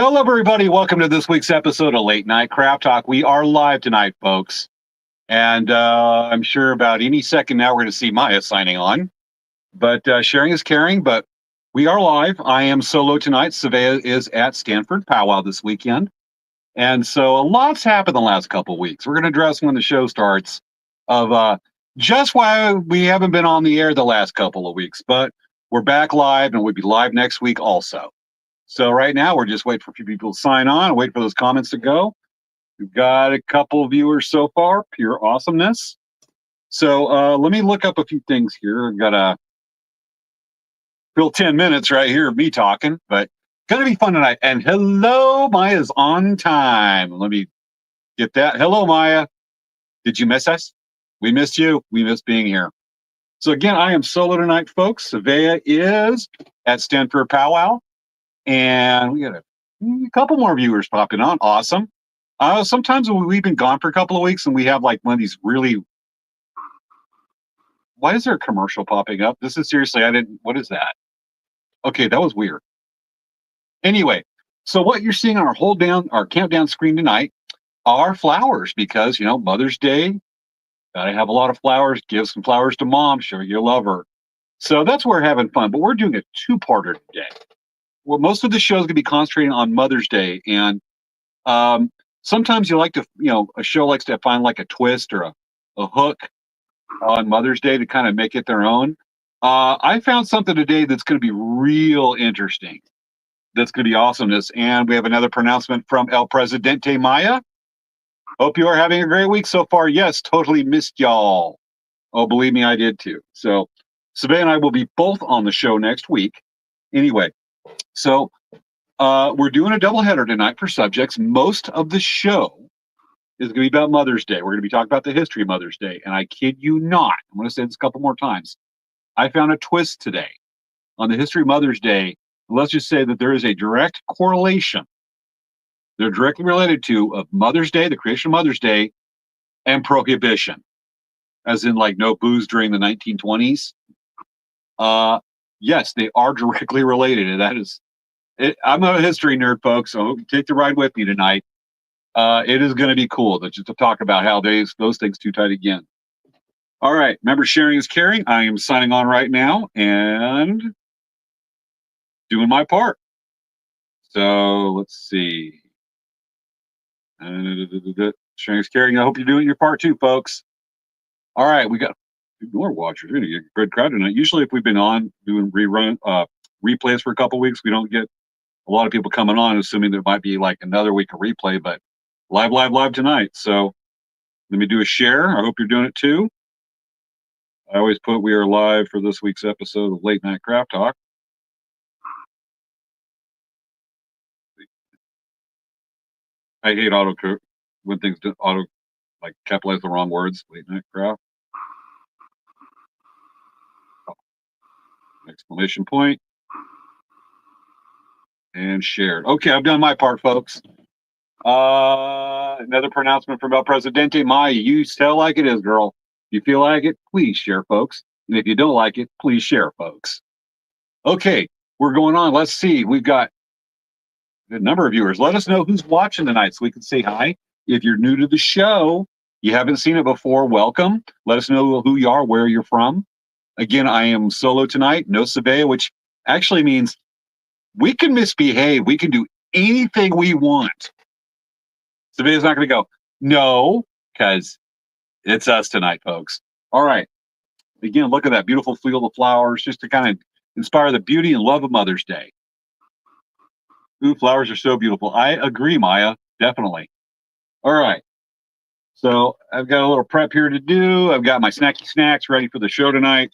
Hello, everybody. Welcome to this week's episode of Late Night Craft Talk. We are live tonight, folks. And I'm sure about any second now we're going to see Maya signing on. But sharing is caring, but we are live. I am solo tonight. Svea is at Stanford Pow Wow this weekend. And so a lot's happened the last couple of weeks. We're going to address when the show starts of just why we haven't been on the air the last couple of weeks. But we're back live, and we'll be live next week also. So right now, we're just waiting for a few people to sign on, wait for those comments to go. We've got a couple of viewers so far, pure awesomeness. So let me look up a few things here. I've got a real 10 minutes right here of me talking, but going to be fun tonight. And hello, Maya's on time. Let me get that. Hello, Maya. Did you miss us? We missed you. We missed being here. So again, I am solo tonight, folks. Svea is at Stanford Pow Wow. And we got a couple more viewers popping on. Awesome. Sometimes we've been gone for a couple of weeks and we have like one of these really. Why is there a commercial popping up? This is seriously, what is that? Okay, that was weird. Anyway, so what you're seeing on our countdown screen tonight are flowers because, Mother's Day. Gotta have a lot of flowers. Give some flowers to mom. Show you love her. So that's where we're having fun. But we're doing a two-parter today. Well, most of the show is going to be concentrating on Mother's Day, and sometimes you like to, a show likes to find like a twist or a hook on Mother's Day to kind of make it their own. I found something today that's going to be real interesting. That's going to be awesomeness, and we have another pronouncement from El Presidente Maya. Hope you are having a great week so far. Yes, totally missed y'all. Oh, believe me, I did too. So, Svea and I will be both on the show next week. Anyway. So we're doing a doubleheader tonight for subjects. Most of the show is going to be about Mother's Day. We're going to be talking about the history of Mother's Day. And I kid you not, I'm going to say this a couple more times. I found a twist today on the history of Mother's Day. Let's just say that there is a direct correlation. They're directly related to of Mother's Day, the creation of Mother's Day, and prohibition, as in like no booze during the 1920s. Yes, they are directly related. And that is. I'm a history nerd, folks, so take the ride with me tonight. It is going to be cool just to talk about how those things too tight again. All right, remember sharing is caring. I am signing on right now and doing my part. So let's see. Sharing is caring. I hope you're doing your part too, folks. All right, we got more watchers. We're going to get a good crowd tonight. Usually, if we've been on doing replays for a couple weeks, we don't get a lot of people coming on, assuming there might be like another week of replay, but live tonight. So let me do a share. I hope you're doing it too. I always put we are live for this week's episode of Late Night Craft Talk. I hate when things do like capitalize the wrong words. Late Night Craft. Exclamation point. And shared. Okay, I've done my part, folks. Another pronouncement from El Presidente Maya. You tell like it is, girl. If you feel like it, please share, folks. And if you don't like it, please share, folks. Okay, we're going on. Let's see. We've got a number of viewers. Let us know who's watching tonight so we can say hi. If you're new to the show, you haven't seen it before, welcome. Let us know who you are, where you're from. Again, I am solo tonight, no Svea, which actually means we can misbehave. We can do anything we want. Svea's not going to go, no, because it's us tonight, folks. All right. Again, look at that beautiful field of flowers just to kind of inspire the beauty and love of Mother's Day. Ooh, flowers are so beautiful. I agree, Maya. Definitely. All right. So I've got a little prep here to do. I've got my snacky snacks ready for the show tonight.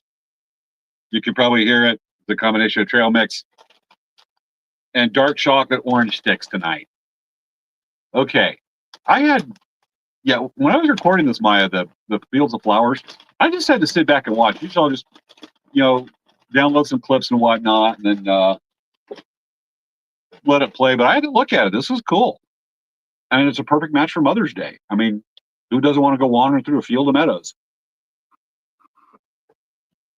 You can probably hear it. The combination of trail mix and dark chocolate orange sticks tonight. Okay. When I was recording this, Maya, the fields of flowers, I just had to sit back and watch. Usually I'll just, download some clips and whatnot and then let it play. But I had to look at it. This was cool. And it's a perfect match for Mother's Day. I mean, who doesn't want to go wandering through a field of meadows?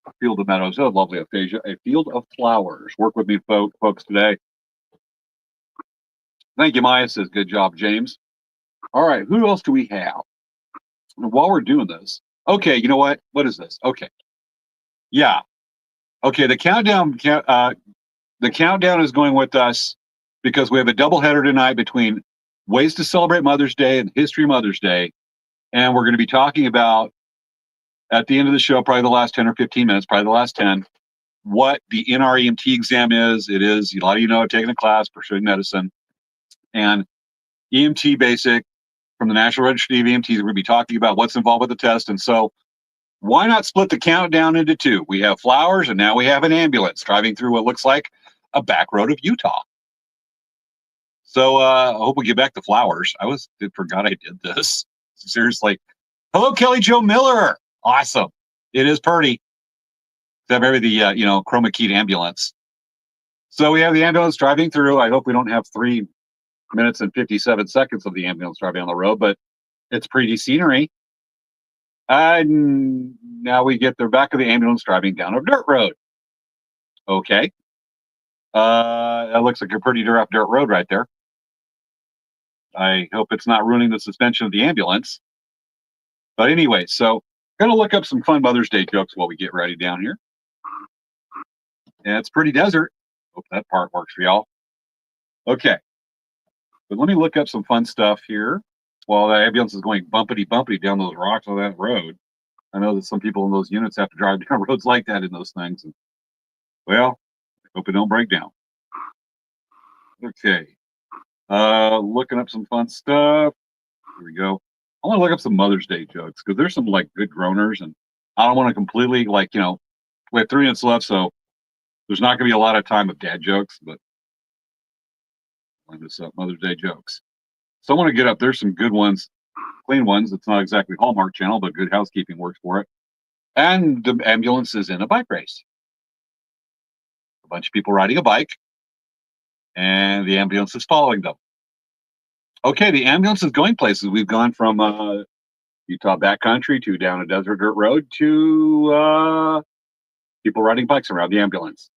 A field of meadows. Oh, lovely aphasia. A field of flowers. Work with me, folks, today. Thank you, Maya says, good job, James. All right, who else do we have? While we're doing this, okay, you know what? What is this? Okay, yeah, okay. The countdown is going with us because we have a doubleheader tonight between ways to celebrate Mother's Day and History of Mother's Day, and we're going to be talking about at the end of the show, probably the last 10 or 15 minutes, probably the last 10, what the NREMT exam is. It is, a lot of you know, I've taken a class pursuing medicine, and EMT basic from the National Registry of EMTs. We're going to be talking about what's involved with the test. And so why not split the countdown into two? We have flowers and now we have an ambulance driving through what looks like a back road of Utah. So I hope we get back to flowers. I forgot I did this. Seriously. Hello, Kelly Jo Miller. Awesome. It is pretty. Except maybe the, chroma keyed ambulance. So we have the ambulance driving through. I hope we don't have 3 minutes and 57 seconds of the ambulance driving on the road, but it's pretty scenery. And now we get the back of the ambulance driving down a dirt road. Okay. That looks like a pretty rough dirt road right there. I hope it's not ruining the suspension of the ambulance. But anyway, so I'm going to look up some fun Mother's Day jokes while we get ready down here. And it's pretty desert. Hope that part works for y'all. Okay. But let me look up some fun stuff here while the ambulance is going bumpity down those rocks on that road. I know that some people in those units have to drive down roads like that in those things. And, well, I hope it don't break down. Okay. Looking up some fun stuff. Here we go. I want to look up some Mother's Day jokes because there's some like good groaners, and I don't want to completely we have 3 minutes left, so there's not going to be a lot of time of dad jokes, but this up Mother's Day jokes. So I want to get up. There's some good ones, clean ones. It's not exactly Hallmark Channel, but good housekeeping works for it. And the ambulance is in a bike race. A bunch of people riding a bike, and the ambulance is following them. Okay, the ambulance is going places. We've gone from Utah backcountry to down a desert dirt road to people riding bikes around the ambulance.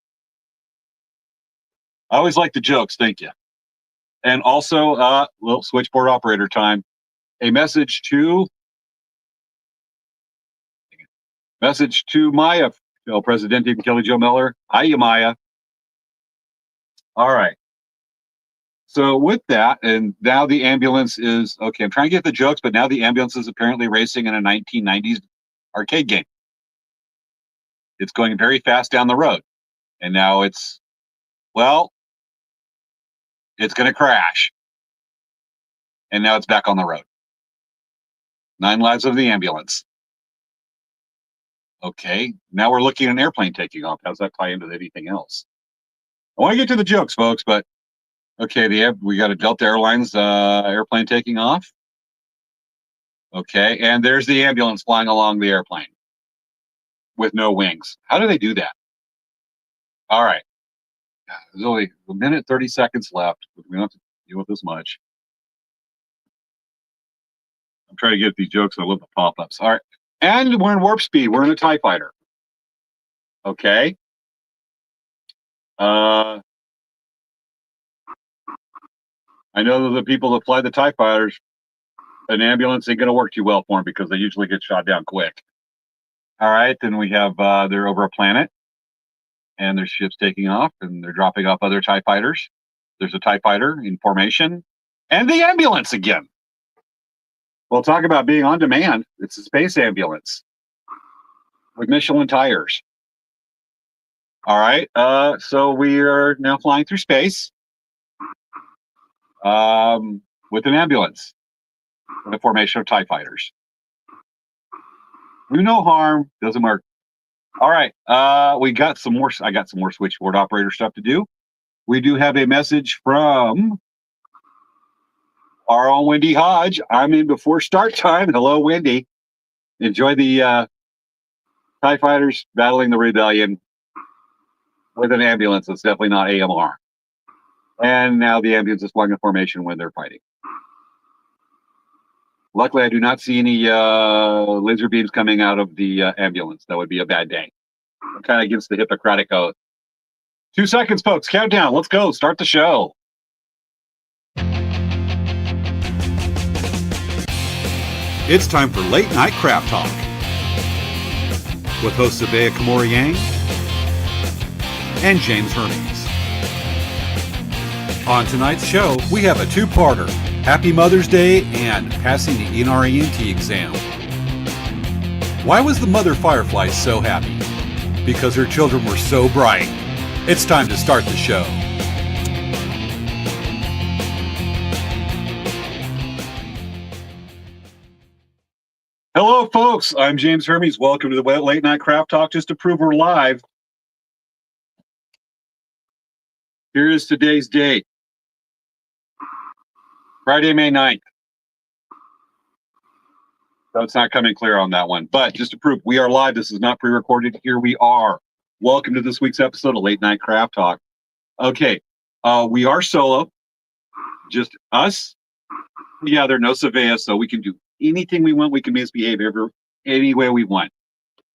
I always like the jokes. Thank you. And also, little switchboard operator time. A message to Maya, Presidente Kelly Jo Miller. Hiya, Maya. All right. So with that, and now the ambulance is, okay, I'm trying to get the jokes, but now the ambulance is apparently racing in a 1990s arcade game. It's going very fast down the road. And now it's going to crash. And now it's back on the road. 9 lives of the ambulance. Okay, now we're looking at an airplane taking off. How does that tie into anything else? I want to get to the jokes, folks, but okay, we got a Delta Airlines airplane taking off. Okay, and there's the ambulance flying along the airplane with no wings. How do they do that? All right. There's only a minute, 30 seconds left. We don't have to deal with this much. I'm trying to get these jokes. I love the pop-ups. All right. And we're in warp speed. We're in a TIE fighter. Okay. I know that the people that fly the TIE fighters, an ambulance ain't going to work too well for them because they usually get shot down quick. All right. Then we have, they're over a planet and there's ships taking off and they're dropping off other TIE fighters. There's a TIE fighter in formation and the ambulance again. Well, talk about being on demand. It's a space ambulance with Michelin tires. All right. So we are now flying through space with an ambulance in the formation of TIE fighters. Do no harm. Doesn't work. All right. We got some more. I got some more switchboard operator stuff to do. We do have a message from our own Wendy Hodge. I'm in before start time. Hello, Wendy. Enjoy the TIE fighters battling the rebellion with an ambulance. It's definitely not AMR. And now the ambulance is flying in formation when they're fighting. Luckily, I do not see any laser beams coming out of the ambulance. That would be a bad day. I'm kind of against the Hippocratic Oath. 2 seconds, folks. Countdown. Let's go. Start the show. It's time for Late Night Craft Talk with hosts Svea Yang and James Hermes. On tonight's show, we have a two-parter, Happy Mother's Day and passing the NREMT exam. Why was the mother firefly so happy? Because her children were so bright. It's time to start the show. Hello, folks. I'm James Hermes. Welcome to the Late Night Craft Talk. Just to prove we're live, here is today's date. Friday, May 9th. So it's not coming clear on that one. But just to prove we are live, this is not pre-recorded. Here we are. Welcome to this week's episode of Late Night Craft Talk. Okay, we are solo. Just us together, no Svea, so we can do anything we want. We can misbehave any way we want,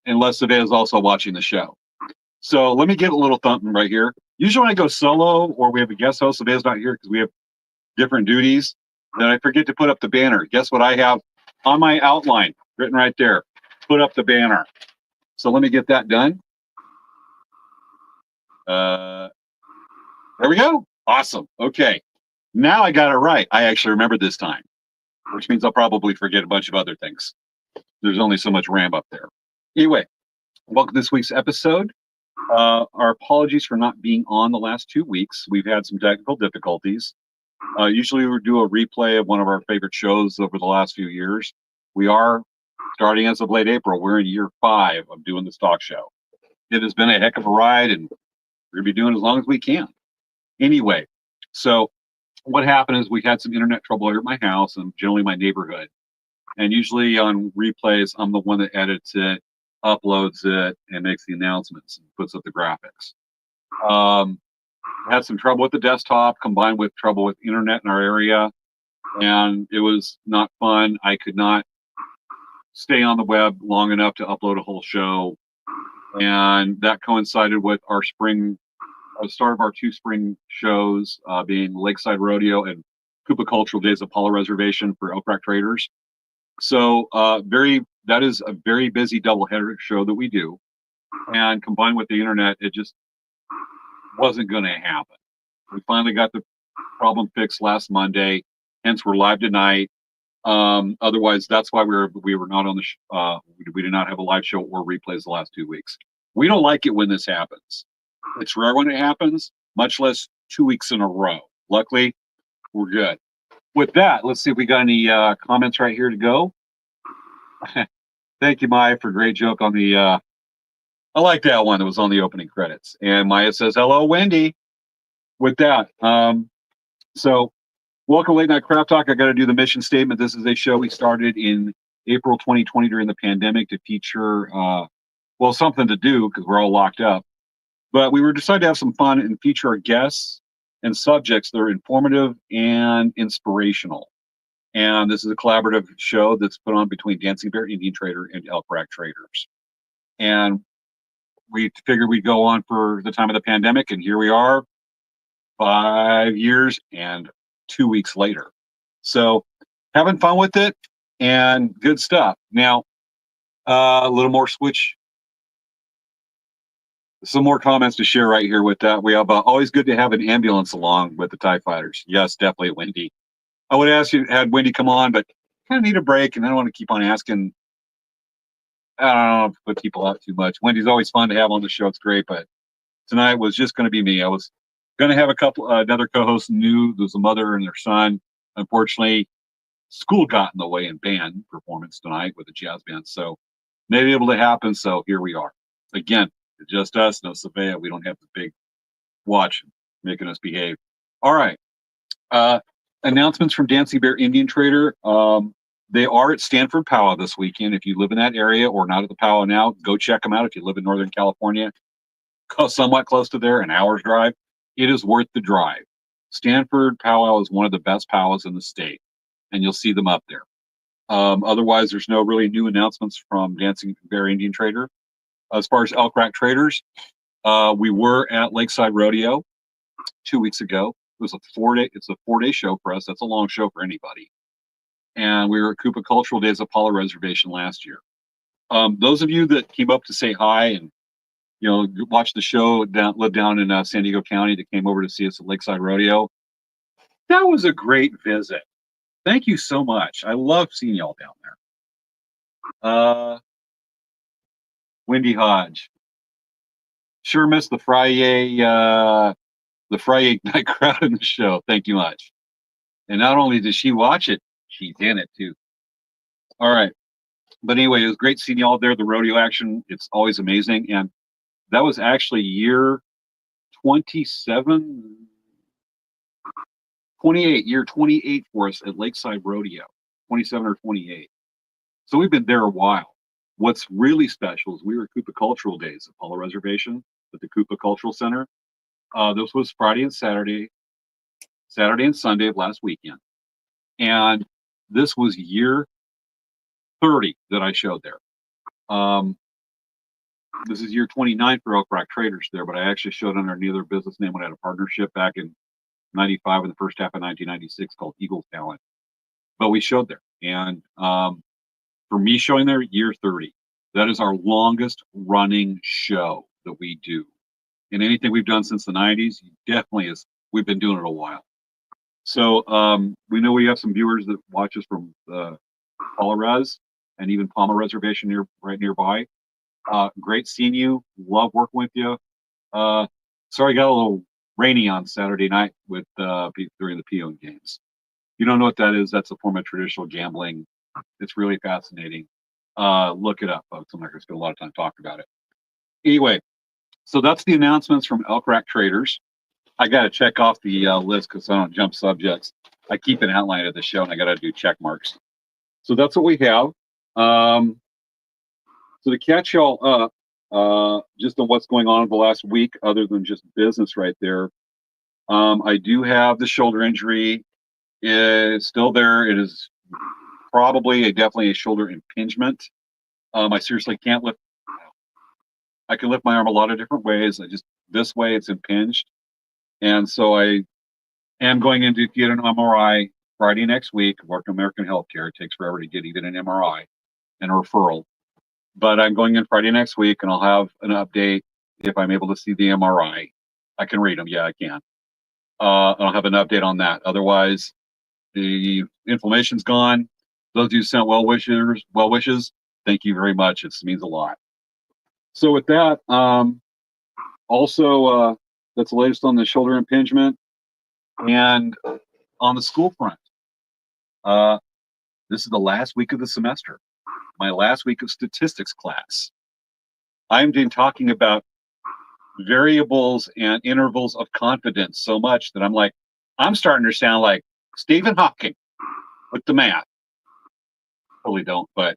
unless Svea is also watching the show. So let me get a little thumping right here. Usually when I go solo or we have a guest host, Svea's not here because we have different duties, then I forget to put up the banner. Guess what I have on my outline, written right there? Put up the banner. So let me get that done. There we go. Awesome. Okay. Now I got it right. I actually remembered this time, which means I'll probably forget a bunch of other things. There's only so much RAM up there. Anyway, welcome to this week's episode. Our apologies for not being on the last 2 weeks. We've had some technical difficulties. Usually we do a replay of one of our favorite shows over the last few years. We are starting as of late April. We're in year 5 of doing this talk show. It has been a heck of a ride, and we're going to be doing it as long as we can. Anyway, so what happened is we had some internet trouble here at my house and generally my neighborhood. And usually on replays, I'm the one that edits it, uploads it, and makes the announcements and puts up the graphics. Had some trouble with the desktop combined with trouble with internet in our area, and it was not fun. I could not stay on the web long enough to upload a whole show, and that coincided with our start of our 2 spring shows, being Lakeside Rodeo and Koopa Cultural Days Apollo Reservation for Elk Rock Traders. So that is a very busy doubleheader show that we do, and combined with the internet, it just wasn't going to happen. We finally got the problem fixed last Monday, hence we're live tonight. Otherwise, that's why we were not on the we did not have a live show or replays the last 2 weeks. We don't like it when this happens. It's rare when it happens, much less 2 weeks in a row. Luckily, we're good. With that, let's see if we got any comments right here to go. Thank you, Maya, for a great joke on the I like that one that was on the opening credits. And Maya says, hello, Wendy. With that, so welcome to Late Night Craft Talk. I got to do the mission statement. This is a show we started in April 2020 during the pandemic to feature, something to do because we're all locked up. But we were decided to have some fun and feature our guests and subjects that are informative and inspirational. And this is a collaborative show that's put on between Dancing Bear Indian Trader and Elk Rock Traders. And we figured we'd go on for the time of the pandemic, and here we are 5 years and 2 weeks later. So having fun with it and good stuff. Now, a little more some more comments to share right here with that. We have always good to have an ambulance along with the TIE fighters. Yes, definitely, Wendy. I would ask you, had Wendy come on, but kind of need a break, and I don't want to keep on asking. I don't know, put people out too much. Wendy's always fun to have on the show. It's great, but tonight was just going to be me. I was going to have another co-host new. There's a mother and their son. Unfortunately, school got in the way in band performance tonight with the jazz band, so maybe able to happen. So here we are again. Just us, no Svea. We don't have the big watch making us behave. All right. Announcements from Dancing Bear Indian Trader. They are at Stanford Pow Wow this weekend. If you live in that area or not at the Pow Wow now, go check them out. If you live in Northern California, somewhat close to there, an hour's drive, it is worth the drive. Stanford Pow Wow is one of the best powwows in the state, and you'll see them up there. Otherwise, there's no really new announcements from Dancing Bear Indian Trader. As far as Elk Rock Traders, we were at Lakeside Rodeo 2 weeks ago. It was a 4-day. It's a 4-day show for us. That's a long show for anybody. and we were at Koopa Cultural Days Apollo Reservation last year. Those of you that came up to say hi and watch the show, live down in San Diego County, that came over to see us at Lakeside Rodeo, that was a great visit. Thank you so much. I love seeing y'all down there. Wendy Hodge. Sure missed the Friday night crowd in the show. Thank you much. And not only did she watch it, she's in it too. All right. But anyway, it was great seeing y'all there. The rodeo action, it's always amazing. And that was actually year 28 for us at Lakeside Rodeo, 27 or 28. So we've been there a while. What's really special is we were at Koopa Cultural Days at Apollo Reservation at the Koopa Cultural Center. This was Friday and Saturday and Sunday of last weekend. And this was year 30 that I showed there. This is year 29 for Elk Rock Traders there, but I actually showed under another business name when I had a partnership back in 95 in the first half of 1996 called Eagles Talent. But we showed there. And for me showing there, year 30. That is our longest running show that we do. And anything we've done since the 90s, definitely is, we've been doing it a while. So we know we have some viewers that watch us from Apollo Res and even Palma Reservation right nearby. Great seeing you. Love working with you. Sorry, got a little rainy on Saturday night with during the peon games. You don't know what that is? That's a form of traditional gambling. It's really fascinating. Look it up, folks. I'm not going to spend a lot of time talking about it. Anyway, so that's the announcements from Elk Rock Traders. I got to check off the list because I don't jump subjects. I keep an outline of the show, and I got to do check marks. So that's what we have. So to catch y'all up, just on what's going on in the last week, other than just business right there, I do have the shoulder injury. It's still there. It is probably definitely a shoulder impingement. I seriously can't lift. I can lift my arm a lot of different ways. This way it's impinged. And so I am going in to get an MRI Friday next week. Work American Healthcare. It takes forever to get even an MRI and a referral. But I'm going in Friday next week, and I'll have an update if I'm able to see the MRI. I can read them. Yeah, I can. I'll have an update on that. Otherwise, the inflammation's gone. Those of you who sent well wishes, thank you very much. It means a lot. So with that, also, that's the latest on the shoulder impingement. And on the school front, this is the last week of the semester, my last week of statistics class. I'm talking about variables and intervals of confidence so much that I'm starting to sound like Stephen Hawking with the math. Totally don't, but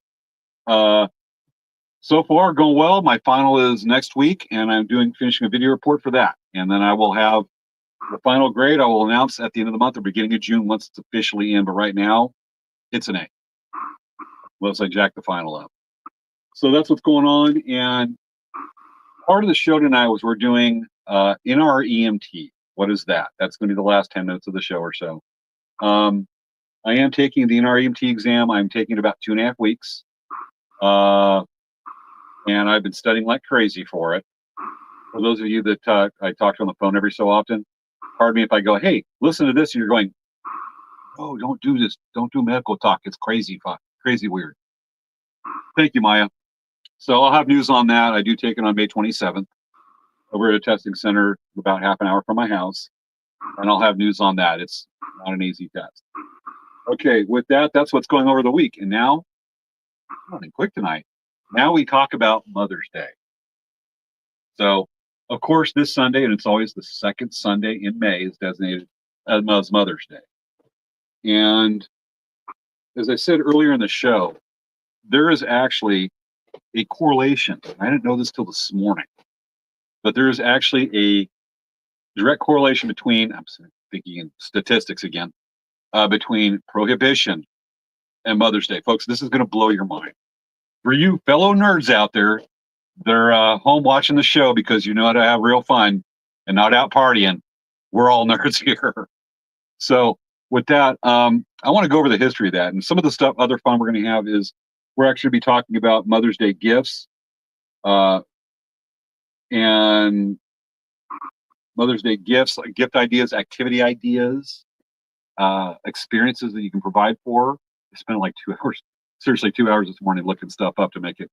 so far going well. My final is next week, and I'm finishing a video report for that. And then I will have the final grade I will announce at the end of the month or beginning of June once it's officially in. But right now, it's an A. Unless I jack the final up. So that's what's going on. And part of the show tonight was we're doing NREMT. What is that? That's going to be the last 10 minutes of the show or so. I am taking the NREMT exam. I'm taking it about 2.5 weeks. And I've been studying like crazy for it. For those of you that I talk to on the phone every so often, pardon me if I go, hey, listen to this, and you're going, oh, don't do this. Don't do medical talk. It's crazy weird. Thank you, Maya. So I'll have news on that. I do take it on May 27th over at a testing center about half an hour from my house. And I'll have news on that. It's not an easy test. Okay, with that, that's what's going over the week. And now, running quick tonight. Now we talk about Mother's Day. So, of course, this Sunday, and it's always the second Sunday in May, is designated as Mother's Day. And as I said earlier in the show, there is actually a correlation. I didn't know this till this morning, but there is actually a direct correlation between, I'm thinking in statistics again, between prohibition and Mother's Day. Folks, this is going to blow your mind. For you fellow nerds out there, they're home watching the show because you know how to have real fun and not out partying. We're all nerds here. So with that, I want to go over the history of that. And some of the stuff, other fun we're going to have is we're actually be talking about Mother's Day gifts and Mother's Day gifts, like gift ideas, activity ideas, experiences that you can provide for. I spent like 2 hours, seriously 2 hours this morning looking stuff up to make it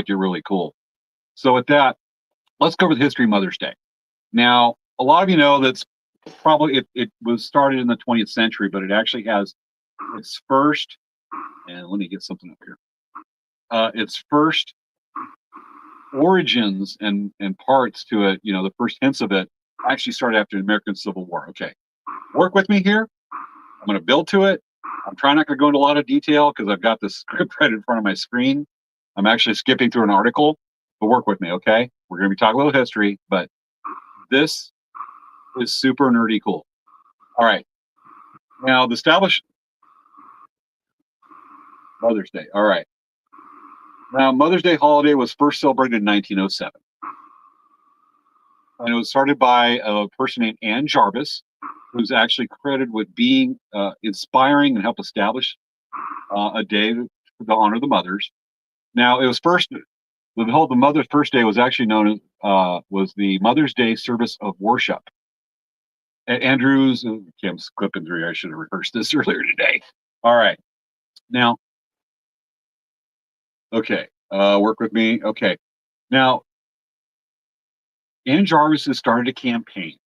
really cool. So with that, let's go over the history of Mother's Day. Now, a lot of you know that's probably it was started in the 20th century, but it actually has its first, and let me get something up here. Its first origins and parts to it, you know, the first hints of it actually started after the American Civil War. Okay, work with me here. I'm going to build to it. I'm trying not to go into a lot of detail because I've got the script right in front of my screen. I'm actually skipping through an article, but work with me, okay? We're going to be talking a little history, but this is super nerdy cool. All right. Now, the established Mother's Day. All right. Now, Mother's Day holiday was first celebrated in 1907. And it was started by a person named Ann Jarvis, who's actually credited with being inspiring and helped establish a day to honor the mothers. Now, it was first, the Mother's First Day was actually known as, was the Mother's Day Service of Worship. At Andrews, okay, I'm clipping through, I should have rehearsed this earlier today. All right. Now, okay, work with me. Okay. Now, Ann Jarvis has started a campaign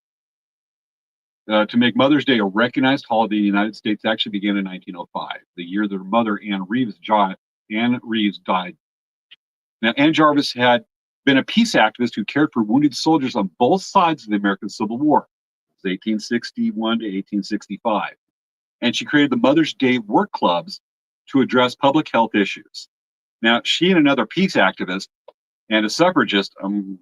to make Mother's Day a recognized holiday in the United States. Actually began in 1905, the year their mother, Ann Reeves, died. Now, Ann Jarvis had been a peace activist who cared for wounded soldiers on both sides of the American Civil War, 1861 to 1865. And she created the Mother's Day work clubs to address public health issues. Now, she and another peace activist and a suffragist, I'm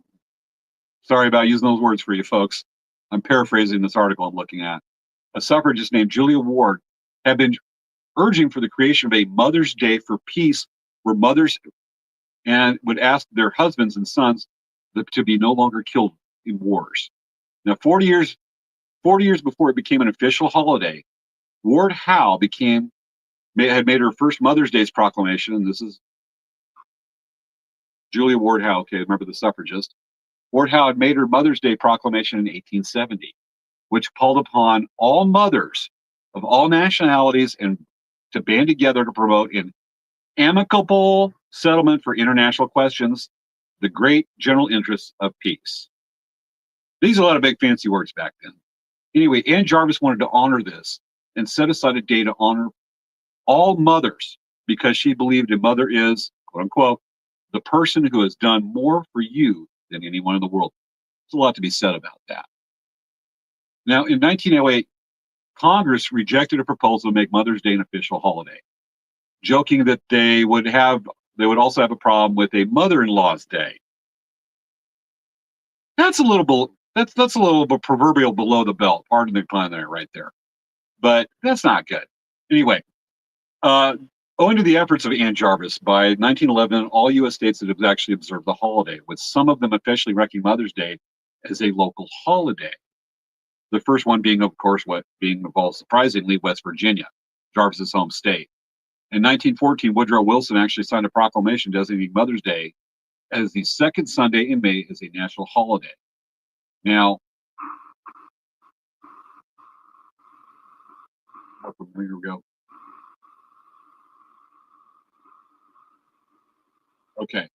sorry about using those words for you folks, I'm paraphrasing this article I'm looking at, a suffragist named Julia Ward had been urging for the creation of a Mother's Day for peace where mothers and would ask their husbands and sons to be no longer killed in wars. Now, 40 years before it became an official holiday, Ward Howe had made her first Mother's Day's proclamation, and this is Julia Ward Howe, okay, remember the suffragist. Ward Howe had made her Mother's Day proclamation in 1870, which called upon all mothers of all nationalities and to band together to promote an amicable settlement for international questions, the great general interests of peace. These are a lot of big fancy words back then. Anyway, Ann Jarvis wanted to honor this and set aside a day to honor all mothers because she believed a mother is, quote unquote, the person who has done more for you than anyone in the world. There's a lot to be said about that. Now, in 1908, Congress rejected a proposal to make Mother's Day an official holiday, joking that they would also have a problem with a mother-in-law's day. That's a little bit proverbial below the belt. Pardon the pun there, right there. But that's not good. Anyway, owing to the efforts of Ann Jarvis, by 1911, all U.S. states had actually observed the holiday, with some of them officially ranking Mother's Day as a local holiday. The first one being, of course, involved surprisingly, West Virginia, Jarvis's home state. In 1914, Woodrow Wilson actually signed a proclamation designating Mother's Day as the second Sunday in May as a national holiday. Now, here we go. Okay.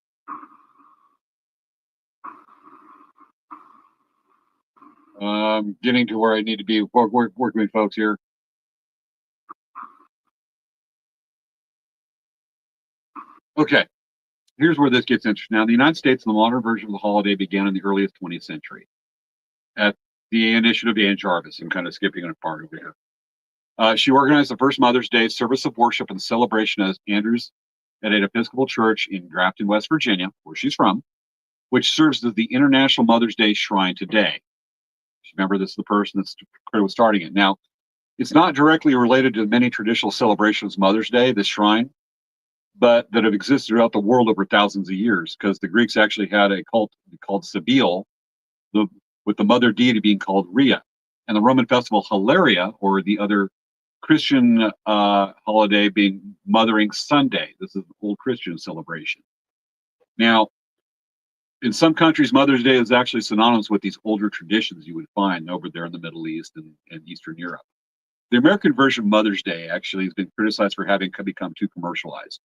Getting to where I need to be. Work with me, folks, here. Okay. Here's where this gets interesting. Now, the United States, the modern version of the holiday began in the earliest 20th century at the initiative of Ann Jarvis. I'm kind of skipping a part over here. She organized the first Mother's Day service of worship and celebration as Andrews at an Episcopal church in Grafton, West Virginia, where she's from, which serves as the International Mother's Day Shrine today. Remember, this is the person that's starting it. Now, it's not directly related to many traditional celebrations of Mother's Day, this shrine, but that have existed throughout the world over thousands of years, because the Greeks actually had a cult called Cybele, with the mother deity being called Rhea, and the Roman festival Hilaria, or the other Christian holiday being Mothering Sunday. This is an old Christian celebration. Now, in some countries, Mother's Day is actually synonymous with these older traditions you would find over there in the Middle East and Eastern Europe. The American version of Mother's Day actually has been criticized for having become too commercialized.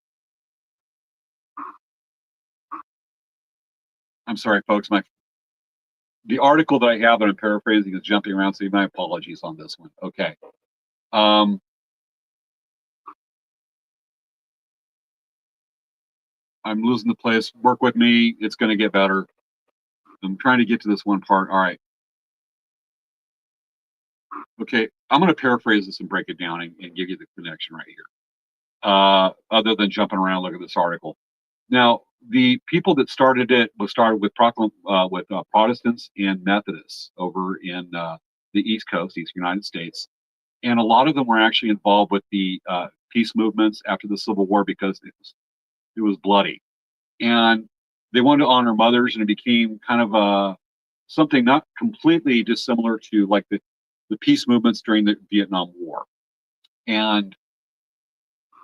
I'm sorry, folks. The article that I have that I'm paraphrasing is jumping around, so my apologies on this one. Okay. I'm losing the place. Work with me. It's going to get better. I'm trying to get to this one part. All right. Okay. I'm going to paraphrase this and break it down and give you the connection right here. Other than jumping around, look at this article. Now, the people that started it started with Protestants and Methodists over in the East Coast, East United States, and a lot of them were actually involved with the peace movements after the Civil War because it was bloody, and they wanted to honor mothers, and it became kind of something not completely dissimilar to like the peace movements during the Vietnam War, and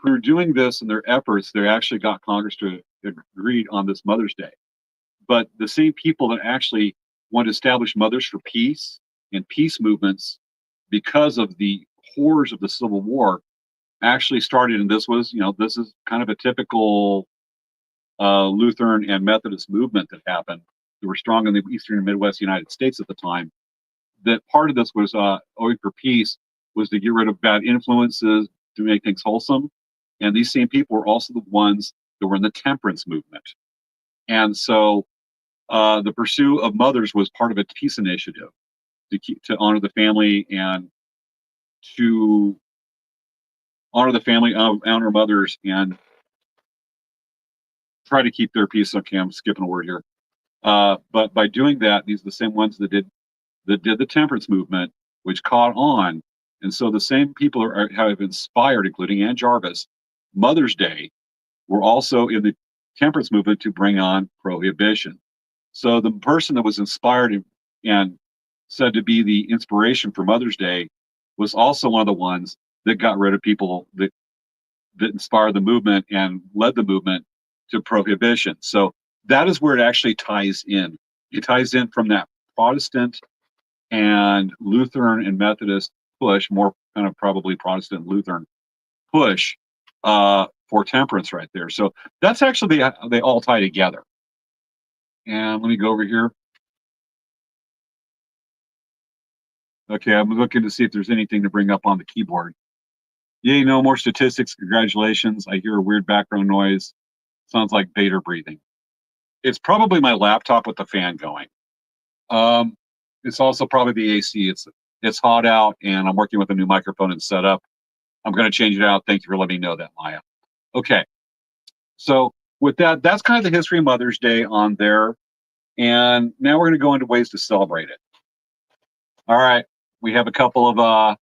through doing this and their efforts, they actually got Congress to agree on this Mother's Day. But the same people that actually want to establish Mothers for Peace and peace movements because of the horrors of the Civil War actually started, and this is kind of a typical Lutheran and Methodist movement that happened. They were strong in the Eastern and Midwest United States at the time. That part of this was owing for peace was to get rid of bad influences, to make things wholesome. And these same people were also the ones that were in the temperance movement. And so the pursuit of mothers was part of a peace initiative to honor the family and to honor the family, honor mothers, and try to keep their peace. Okay, I'm skipping a word here. But by doing that, these are the same ones that did the temperance movement, which caught on. And so the same people have inspired, including Ann Jarvis, Mother's Day, were also in the temperance movement to bring on prohibition. So the person that was inspired and said to be the inspiration for Mother's Day was also one of the ones that got rid of people that inspired the movement and led the movement to prohibition. So that is where it actually ties in. It ties in from that Protestant and Lutheran and Methodist push, more kind of probably Protestant Lutheran push for temperance right there. So that's actually they all tie together. And let me go over here. Okay, I'm looking to see if there's anything to bring up on the keyboard. Yay, no more statistics. Congratulations. I hear a weird background noise. Sounds like Vader breathing. It's probably my laptop with the fan going. It's also probably the AC. It's hot out, and I'm working with a new microphone and setup. I'm going to change it out. Thank you for letting me know that, Maya. Okay. So with that, that's kind of the history of Mother's Day on there. And now we're going to go into ways to celebrate it. All right. We have a couple of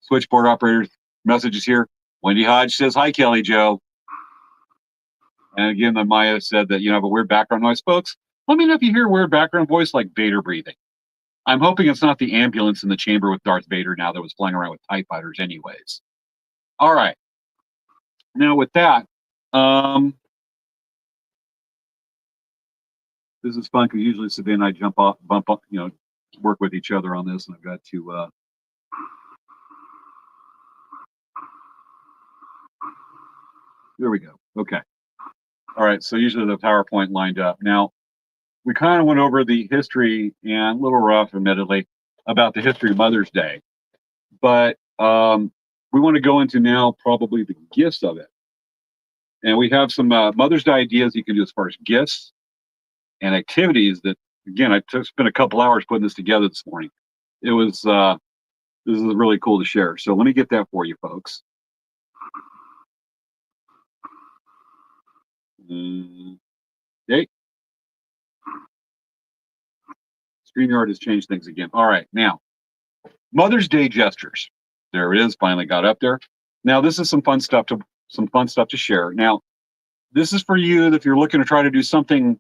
switchboard operators messages here. Wendy Hodge says, hi, Kelly Joe. And again, the Maya said that you have a weird background noise. Folks, let me know if you hear a weird background voice like Vader breathing. I'm hoping it's not the ambulance in the chamber with Darth Vader now that was flying around with TIE fighters anyways. All right. Now with that, this is fun because usually Savannah and I bump up, work with each other on this, and I've got to there we go. Okay. All right. So usually the PowerPoint lined up. Now we kind of went over the history and a little rough, admittedly, about the history of Mother's Day, but we want to go into now probably the gifts of it. And we have some Mother's Day ideas you can do as far as gifts and activities that, again, I spent a couple hours putting this together this morning. It was, this is really cool to share. So let me get that for you, folks. Okay. StreamYard has changed things again. All right, now, Mother's Day gestures. There it is, finally got up there. Now, this is some fun stuff to share. Now, this is for you if you're looking to try to do something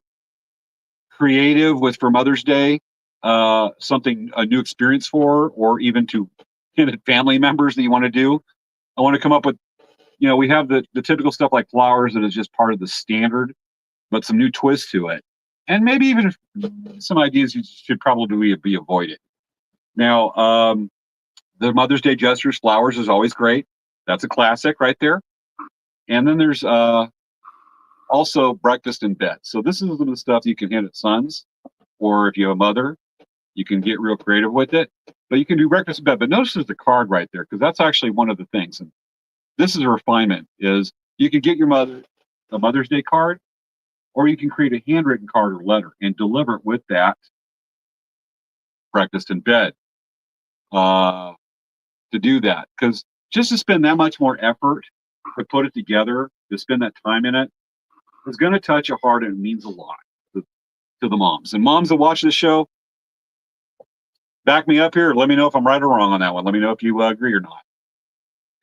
creative for Mother's Day, a new experience for, or even to family members that you want to do. I want to come up with, we have the typical stuff like flowers that is just part of the standard, but some new twists to it. And maybe even some ideas you should probably be avoided. Now, the Mother's Day gestures, flowers is always great. That's a classic right there. And then there's also breakfast in bed. So this is some of the stuff you can hand at sons, or if you have a mother, you can get real creative with it. But you can do breakfast in bed. But notice there's the card right there, because that's actually one of the things. And this is a refinement, is you can get your mother a Mother's Day card, or you can create a handwritten card or letter and deliver it with that breakfast in bed to do that. Because just to spend that much more effort to put it together, to spend that time in it, is going to touch a heart, and it means a lot to the moms. And moms that watch this show, back me up here. Let me know if I'm right or wrong on that one. Let me know if you agree or not.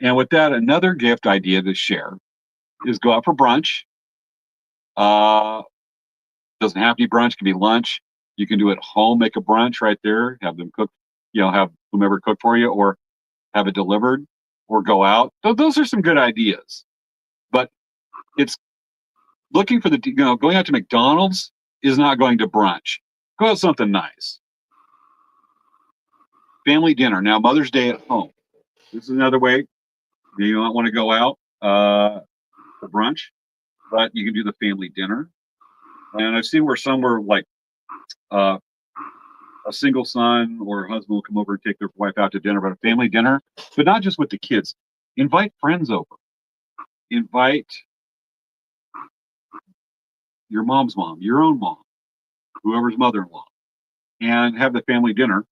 And with that, another gift idea to share is go out for brunch. Doesn't have to be brunch, can be lunch. You can do it at home, make a brunch right there, have them cook, have whomever cook for you, or have it delivered, or go out. So those are some good ideas. But it's looking for going out to McDonald's is not going to brunch. Go out something nice. Family dinner. Now, Mother's Day at home. This is another way. You don't want to go out for brunch, but you can do the family dinner. And I've seen where some were like a single son or a husband will come over and take their wife out to dinner, but a family dinner, but not just with the kids. Invite friends over. Invite your mom's mom, your own mom, whoever's mother-in-law, and have the family dinner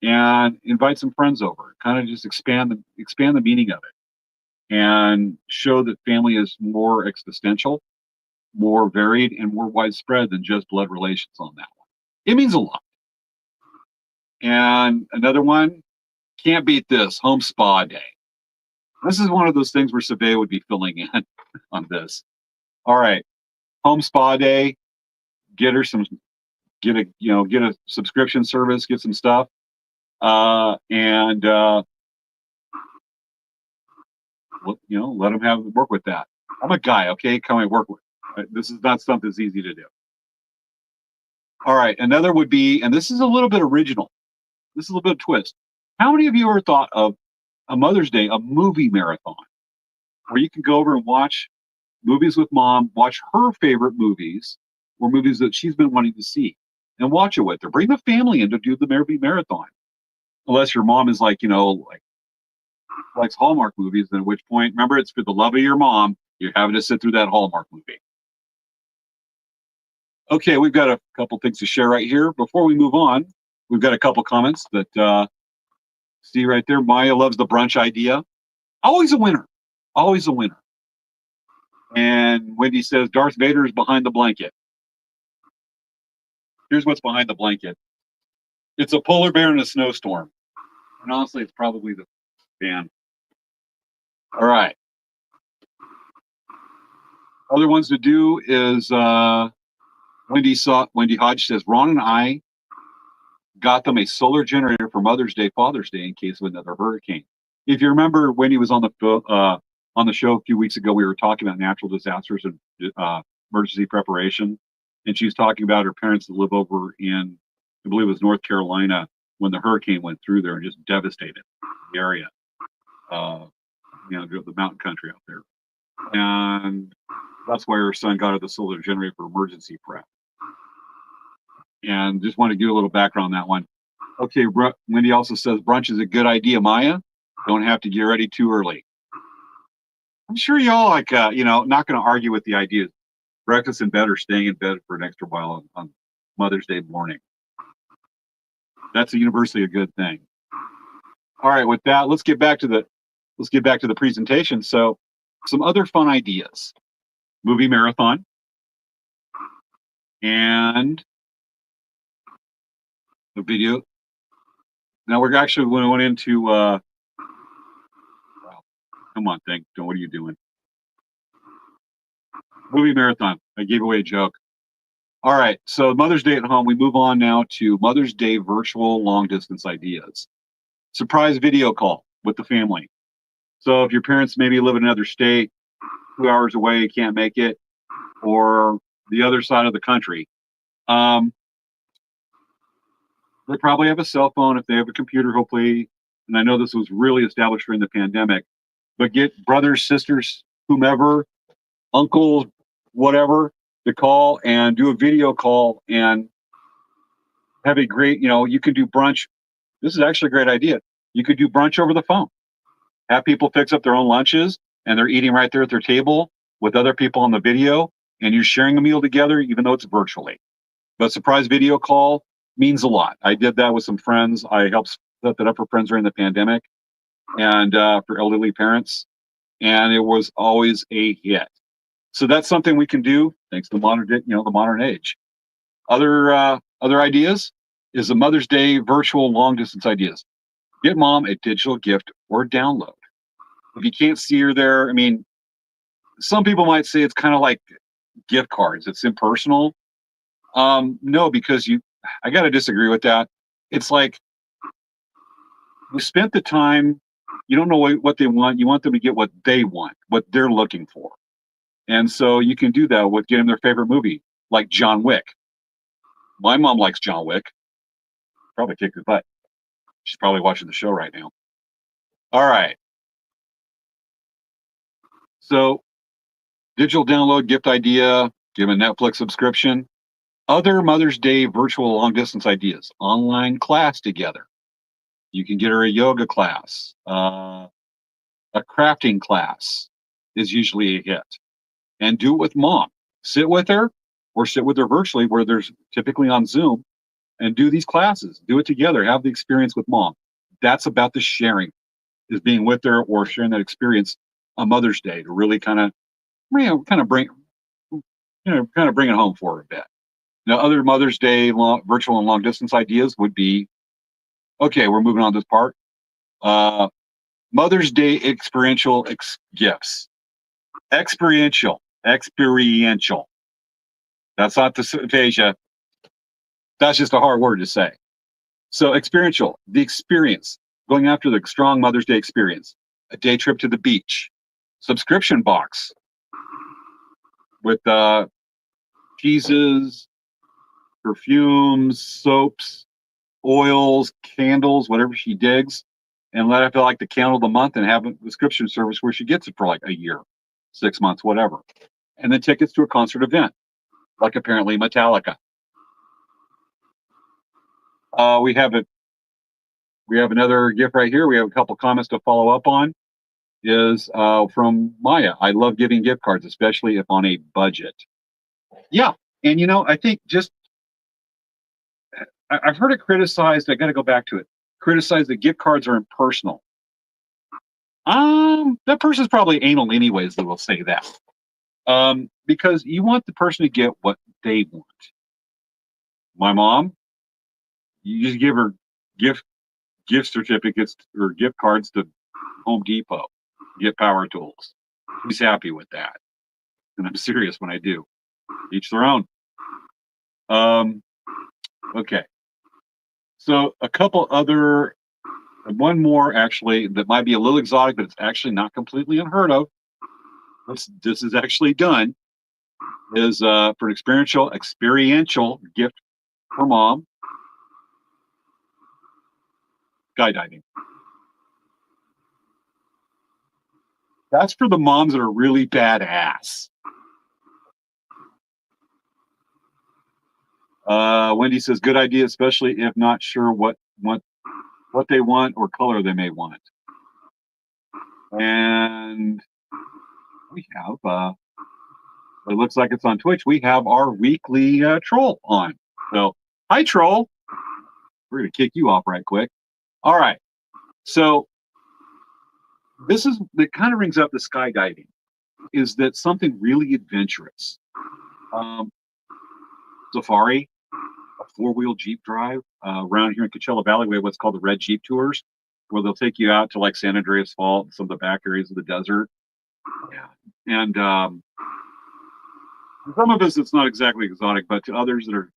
and invite some friends over. Kind of just expand the meaning of it and show that family is more existential, more varied, and more widespread than just blood relations on that one. It means a lot. And another one, can't beat this, home spa day. This is one of those things where Svea would be filling in on this. All right, home spa day, get a subscription service, get some stuff. And let them work with that. I'm a guy, okay? Can I work with? This is not something that's easy to do. All right, another would be, and this is a little bit original. This is a little bit of twist. How many of you ever thought of a Mother's Day, a movie marathon, where you can go over and watch movies with mom, watch her favorite movies or movies that she's been wanting to see, and watch it with her. Bring the family in to do the movie marathon. Unless your mom is likes Hallmark movies, then at which point, remember, it's for the love of your mom, you're having to sit through that Hallmark movie. Okay, we've got a couple things to share right here. Before we move on, we've got a couple comments that see right there. Maya loves the brunch idea. Always a winner. Always a winner. And Wendy says, Darth Vader is behind the blanket. Here's what's behind the blanket. It's a polar bear in a snowstorm. And honestly, it's probably the fan. All right. Other ones to do is Wendy Hodge says, Ron and I got them a solar generator for Mother's Day, Father's Day in case of another hurricane. If you remember, Wendy was on the show a few weeks ago, we were talking about natural disasters and emergency preparation. And she was talking about her parents that live over in, I believe it was North Carolina, when the hurricane went through there and just devastated the area. The mountain country out there. And that's why her son got her the solar generator for emergency prep. And just want to give a little background on that one. Okay, Wendy also says brunch is a good idea, Maya. Don't have to get ready too early. I'm sure y'all not going to argue with the idea. Breakfast in bed or staying in bed for an extra while on Mother's Day morning. That's universally a good thing. All right, with that, let's get back to the presentation. So, some other fun ideas: movie marathon, and the video. Now we're actually going into. Come on, thing. What are you doing? Movie marathon. I gave away a joke. All right, so Mother's Day at home. We move on now to Mother's Day virtual long distance ideas. Surprise video call with the family. So if your parents maybe live in another state, 2 hours away, can't make it, or the other side of the country, um, they probably have a cell phone. If they have a computer, hopefully, and I know this was really established during the pandemic, but get brothers, sisters, whomever, uncles, whatever, to call and do a video call and have a great, you can do brunch. This is actually a great idea. You could do brunch over the phone. Have people fix up their own lunches and they're eating right there at their table with other people on the video and you're sharing a meal together, even though it's virtually. But surprise video call means a lot. I did that with some friends. I helped set that up for friends during the pandemic and for elderly parents. And it was always a hit. So that's something we can do thanks to the modern age. Other ideas is the Mother's Day virtual long distance ideas. Get mom a digital gift or download. If you can't see her there, I mean, some people might say it's kind of like gift cards. It's impersonal. No, because I got to disagree with that. It's like you spent the time. You don't know what they want. You want them to get what they want, what they're looking for. And so you can do that with getting their favorite movie, like John Wick. My mom likes John Wick. Probably kicked his butt. She's probably watching the show right now. All right. So digital download, gift idea, give a Netflix subscription. Other Mother's Day virtual long distance ideas. Online class together. You can get her a yoga class. A crafting class is usually a hit. And do it with mom. Sit with her or sit with her virtually where there's typically on Zoom and do these classes. Do it together. Have the experience with mom. That's about the sharing, is being with her or sharing that experience on Mother's Day to really kind of bring it home for her a bit. Now, other Mother's Day virtual and long distance ideas would be, okay, we're moving on to this part. Mother's Day experiential gifts. Experiential. That's not the aphasia. That's just a hard word to say. So experiential, the experience, going after the strong Mother's Day experience. A day trip to the beach. Subscription box with cheeses, perfumes, soaps, oils, candles, whatever she digs, and let her feel like the candle of the month and have a subscription service where she gets it for like a year, 6 months, whatever. And then tickets to a concert event, like apparently Metallica. We have another gift right here. We have a couple comments to follow up on. Is from Maya. I love giving gift cards, especially if on a budget. Yeah, and I think I've heard it criticized. I got to go back to it. Criticized that gift cards are impersonal. That person's probably anal anyways that will say that. Because you want the person to get what they want. My mom, you just give her gift certificates or gift cards to Home Depot, get power tools. She's happy with that. And I'm serious when I do. Each their own. Okay. So one more actually that might be a little exotic, but it's actually not completely unheard of. This is actually done. Is for an experiential gift for mom. Skydiving. That's for the moms that are really badass. Wendy says, good idea, especially if not sure what they want or color they may want. And we have, it looks like it's on Twitch. We have our weekly troll on. So, hi, troll. We're going to kick you off right quick. All right. So, that kind of brings up the skydiving, is that something really adventurous. Safari, a 4-wheel Jeep drive around here in Coachella Valley. We have what's called the Red Jeep Tours, where they'll take you out to like San Andreas Fault and some of the back areas of the desert. Yeah. And some of us, it's not exactly exotic, but to others that are,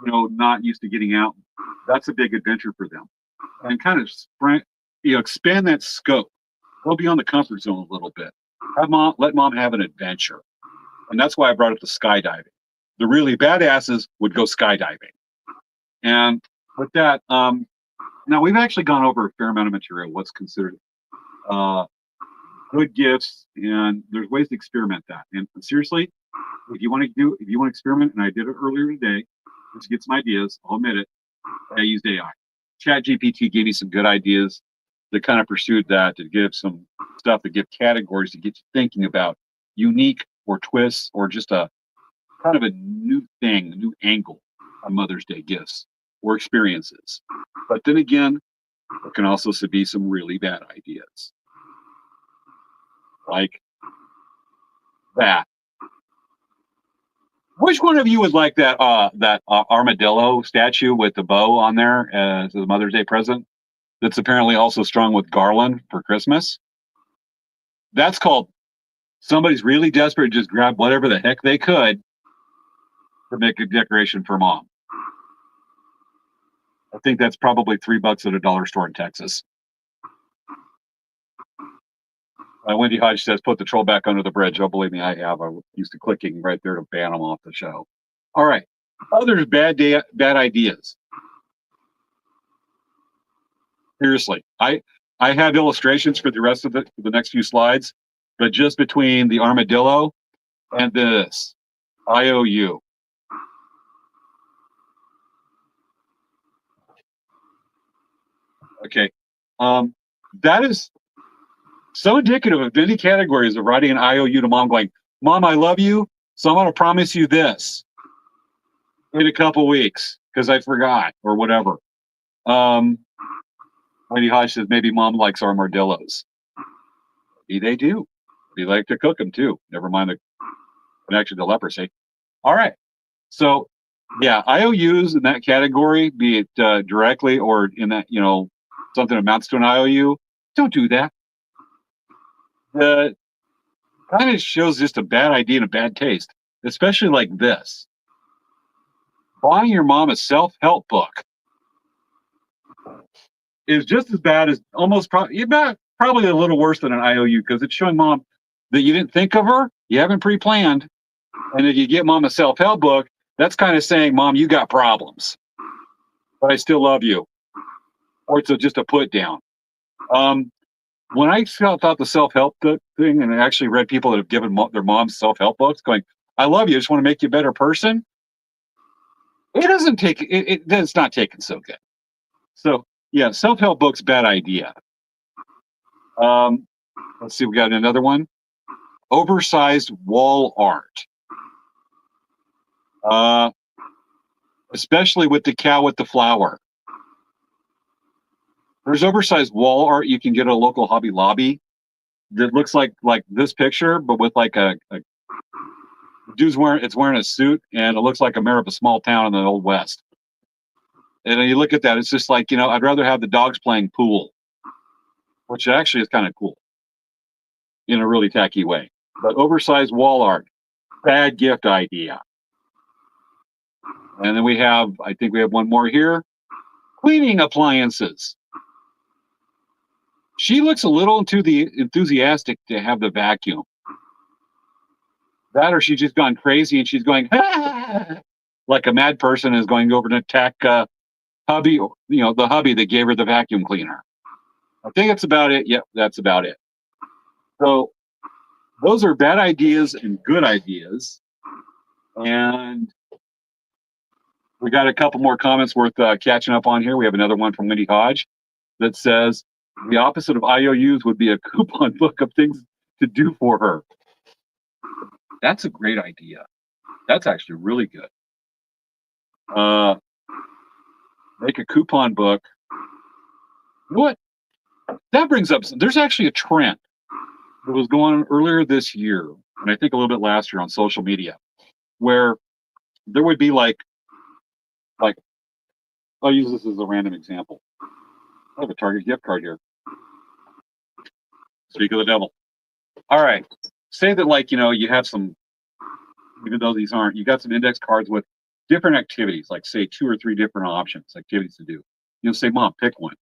not used to getting out, that's a big adventure for them. And kind of expand that scope. Go beyond the comfort zone a little bit. Let mom have an adventure. And that's why I brought up the skydiving. The really badasses would go skydiving. And with that, now we've actually gone over a fair amount of material, what's considered good gifts, and there's ways to experiment that. And seriously, if you want to experiment, and I did it earlier today, just to get some ideas, I'll admit it, I used AI. ChatGPT gave me some good ideas that kind of pursued that, to give some stuff, to give categories, to get you thinking about unique or twists, or just a kind of a new thing, a new angle on Mother's Day gifts or experiences. But then again, there can also be some really bad ideas. Like that. Which one of you would like that armadillo statue with the bow on there as a Mother's Day present? That's apparently also strung with garland for Christmas. That's called somebody's really desperate to just grab whatever the heck they could to make a decoration for mom. I think that's probably $3 at a dollar store in Texas. Wendy Hodge says, put the troll back under the bridge. Oh, believe me, I have. I used to clicking right there to ban them off the show. All right. Others bad ideas. Seriously, I have illustrations for the rest of the next few slides, but just between the armadillo and this IOU. Okay. That is so indicative of many categories of writing an IOU to mom going, Mom, I love you, so I'm going to promise you this in a couple weeks because I forgot or whatever. Lady Hodge says maybe mom likes armadillos. Maybe they do. They like to cook them too. Never mind the connection to leprosy. All right. So, yeah, IOUs in that category, be it directly or in that, something amounts to an IOU, don't do that. Kind of shows just a bad idea and a bad taste, especially like this. Buying your mom a self-help book is just as bad as probably a little worse than an IOU, because it's showing mom that you didn't think of her, you haven't pre-planned, and if you get mom a self-help book, that's kind of saying, Mom, you got problems, but I still love you. Or it's just a put down. When I thought the self-help thing, and I actually read people that have given their moms self-help books going, I love you, I just want to make you a better person. It's not taken so good. So yeah, self-help books, bad idea. Let's see, we got another one. Oversized wall art. Especially with the cow with the flower. There's oversized wall art you can get at a local Hobby Lobby that looks like this picture, but with like a dude's wearing a suit, and it looks like a mayor of a small town in the Old West. And then you look at that, it's just like, I'd rather have the dogs playing pool, which actually is kind of cool in a really tacky way. But oversized wall art, bad gift idea. And then I think we have one more here. Cleaning appliances. She looks a little enthusiastic to have the vacuum. That, or she's just gone crazy and she's going, ah! Like a mad person is going over to attack hubby, the hubby that gave her the vacuum cleaner. I think that's about it. Yep, that's about it. So those are bad ideas and good ideas. And we got a couple more comments worth catching up on here. We have another one from Wendy Hodge that says, the opposite of IOUs would be a coupon book of things to do for her. That's a great idea. That's actually really good. Make a coupon book. You know what? That brings up, there's actually a trend that was going on earlier this year, and I think a little bit last year on social media, where there would be like I'll use this as a random example. I have a Target gift card here. Speak of the devil. All right. Say that you have some, even though these aren't, you got some index cards with different activities, like say 2 or 3 different activities to do. Say, Mom, pick one.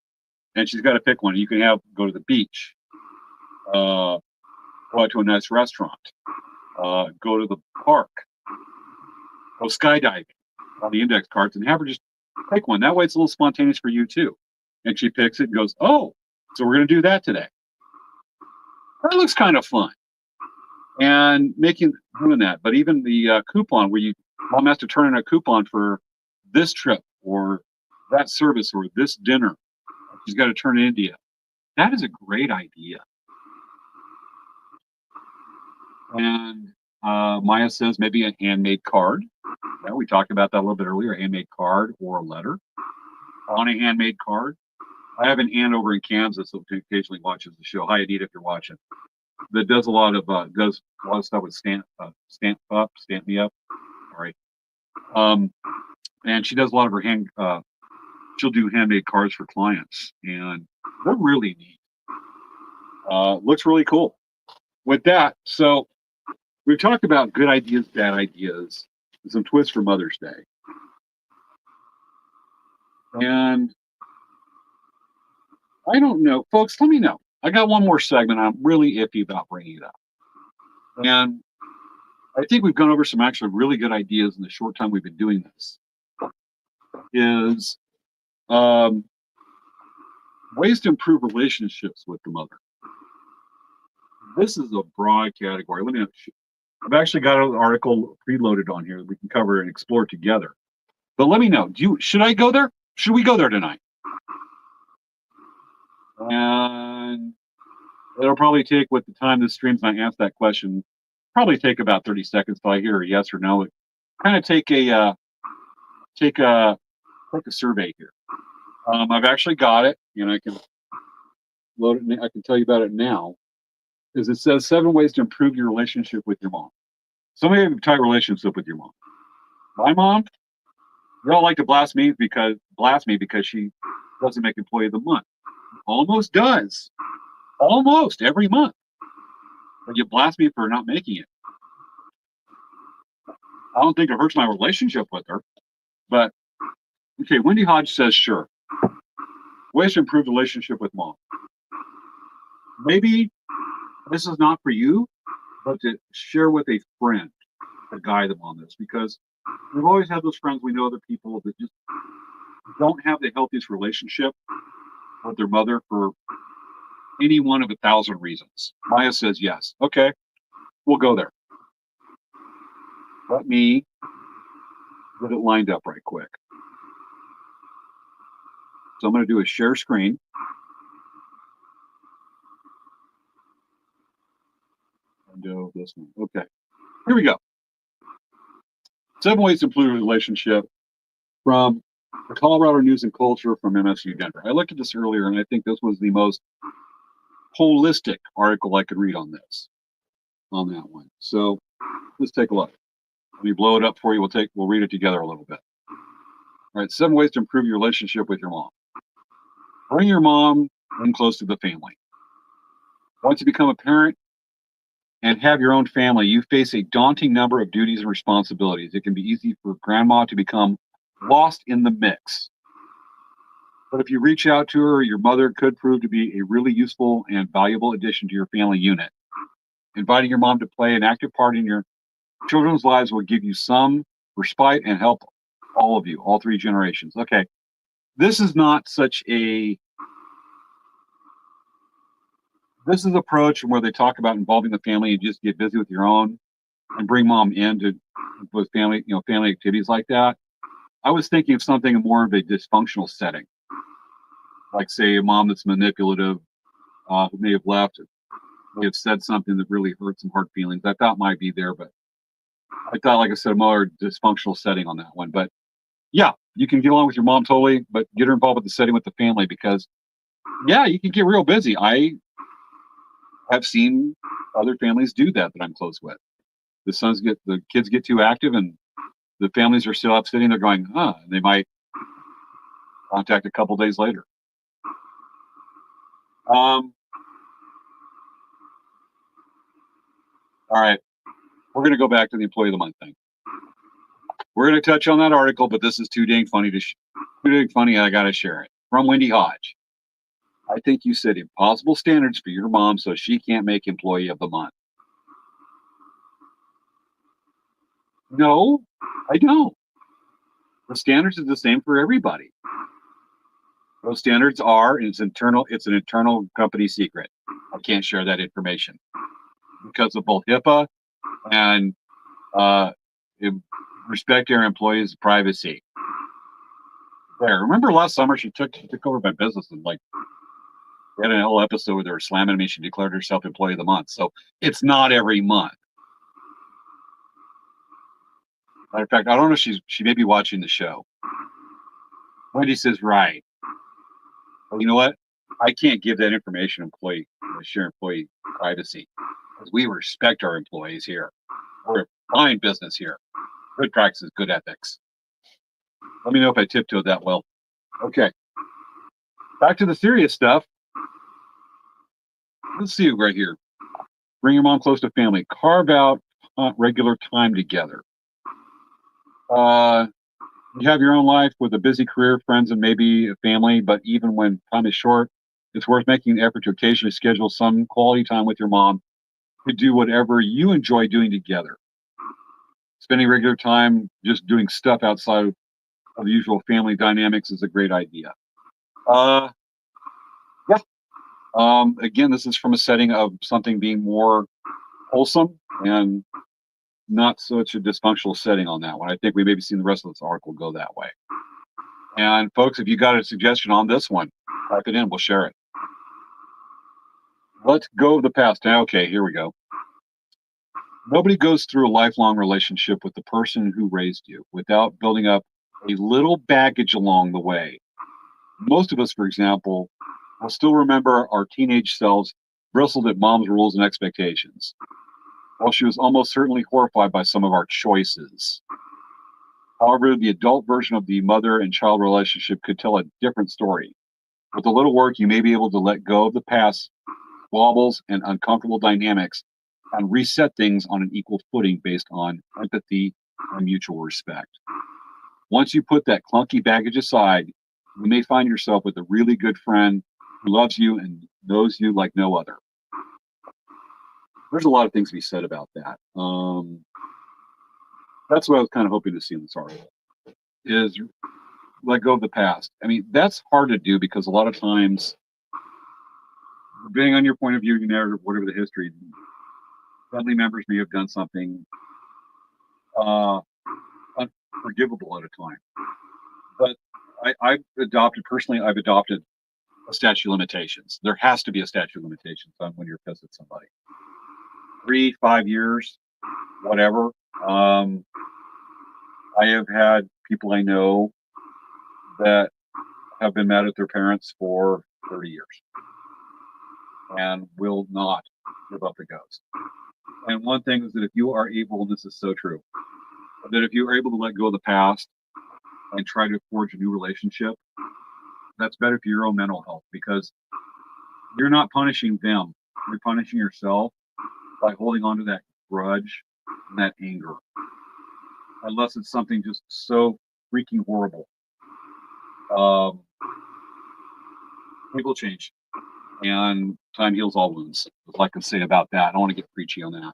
And she's got to pick one. You can go to the beach. go out to a nice restaurant, go to the park, go skydiving on the index cards, and have her just pick one. That way it's a little spontaneous for you too. And she picks it and goes, oh, so we're going to do that today. That looks kind of fun. And doing that. But even the coupon where mom has to turn in a coupon for this trip or that service or this dinner, she's got to turn it into you. That is a great idea. And Maya says maybe a handmade card. Yeah, we talked about that a little bit earlier, a handmade card or a letter on a handmade card. I have an aunt over in Kansas who occasionally watches the show. Hi, Anita, if you're watching. That does a lot of stuff with Stamp Me Up. Sorry. And she does a lot of her she'll do handmade cards for clients, and they're really neat. Looks really cool. With that, so we've talked about good ideas, bad ideas, and some twists for Mother's Day. And I don't know, folks, let me know. I got one more segment I'm really iffy about bringing it up. And I think we've gone over some actually really good ideas in the short time we've been doing this. Is ways to improve relationships with the mother. This is a broad category. I've actually got an article preloaded on here that we can cover and explore together. But let me know. Should I go there? Should we go there tonight? And it'll probably take, with the time this streams, and I ask that question, probably take about 30 seconds till I hear a yes or no. Kind of take a survey here. I've actually got it, and I can load it. I can tell you about it now. Is it says 7 ways to improve your relationship with your mom. Somebody have a tight relationship with your mom. My mom, they all like to blast me because she doesn't make Employee of the Month. Almost does. Almost every month. But you blast me for not making it. I don't think it hurts my relationship with her. But, okay, Wendy Hodge says, sure. Ways to improve the relationship with mom. Maybe this is not for you, but to share with a friend to guide them on this, because we've always had those friends, we know other people that just don't have the healthiest relationship with their mother for any one of 1,000 reasons. Maya says yes. Okay, we'll go there. Let me get it lined up right quick. So I'm going to do a share screen. And do this one. Okay, here we go. 7 ways to improve a relationship from the Colorado News and Culture from MSU Denver. I looked at this earlier, and I think this was the most holistic article I could read on that one. So let's take a look. Let me blow it up for you. We'll read it together a little bit. All right, 7 ways to improve your relationship with your mom. Bring your mom in close to the family. Once you become a parent and have your own family, you face a daunting number of duties and responsibilities. It can be easy for grandma to become lost in the mix. But if you reach out to her, your mother could prove to be a really useful and valuable addition to your family unit. Inviting your mom to play an active part in your children's lives will give you some respite and help all of you, all 3 generations. Okay, this is not such a... This is approach where they talk about involving the family and just get busy with your own and bring mom in with family, family activities like that. I was thinking of something more of a dysfunctional setting, like say a mom that's manipulative, who may have left, may have said something that really hurt some hard feelings. I thought might be there, but I thought, like I said, a more dysfunctional setting on that one. But yeah, you can get along with your mom totally, but get her involved with the setting with the family, because yeah, you can get real busy. I have seen other families do that I'm close with. The kids get too active, and the families are still up sitting there going, and they might contact a couple days later. All right, we're going to go back to the Employee of the Month thing. We're going to touch on that article, but this is too dang funny I got to share it. From Wendy Hodge. I think you set impossible standards for your mom so she can't make employee of the month. No, I don't. The standards are the same for everybody. Those standards are, it's an internal company secret. I can't share that information because of both HIPAA and uh, respect our employees' privacy. There. Remember last summer she took over my business and like we had a whole episode where they were slamming me. She declared herself employee of the month. So it's not every month. Matter of fact, I don't know if she may be watching the show. Wendy says, right. Well, you know what? I can't give that information share employee privacy because we respect our employees here. We're a fine business here. Good practices, good ethics. Let me know if I tiptoed that well. Okay. Back to the serious stuff. Let's see right here. Bring your mom close to family. Carve out regular time together. You have your own life with a busy career, friends, and maybe a family, but even when time is short, it's worth making an effort to occasionally schedule some quality time with your mom to do whatever you enjoy doing together. Spending regular time just doing stuff outside of the usual family dynamics is a great idea. Yeah. Again, this is from a setting of something being more wholesome and not such a dysfunctional setting on that one. I think we maybe seen the rest of this article go that way. And folks, if you got a suggestion on this one, type it in. We'll share it. Let's go of the past. Okay, here we go. Nobody goes through a lifelong relationship with the person who raised you without building up a little baggage along the way. Most of us, for example, will still remember our teenage selves bristled at mom's rules and expectations, while she was almost certainly horrified by some of our choices. However, the adult version of the mother and child relationship could tell a different story. With a little work, you may be able to let go of the past wobbles and uncomfortable dynamics and reset things on an equal footing based on empathy and mutual respect. Once you put that clunky baggage aside, you may find yourself with a really good friend who loves you and knows you like no other. There's a lot of things to be said about that. That's what I was kind of hoping to see in this article, is let go of the past. I mean, that's hard to do because a lot of times, depending on your point of view, your narrative, whatever the history, family members may have done something unforgivable at a time. But I've adopted a statute of limitations. There has to be a statute of limitations on when you're pissed at somebody. 3, 5 years, whatever. I have had people I know that have been mad at their parents for 30 years and will not give up the ghost. And one thing is that if you are able, and this is so true, that if you are able to let go of the past and try to forge a new relationship, that's better for your own mental health because you're not punishing them. You're punishing yourself by holding on to that grudge and that anger. Unless it's something just so freaking horrible. People change. And time heals all wounds. That's all I can say about that. I don't want to get preachy on that.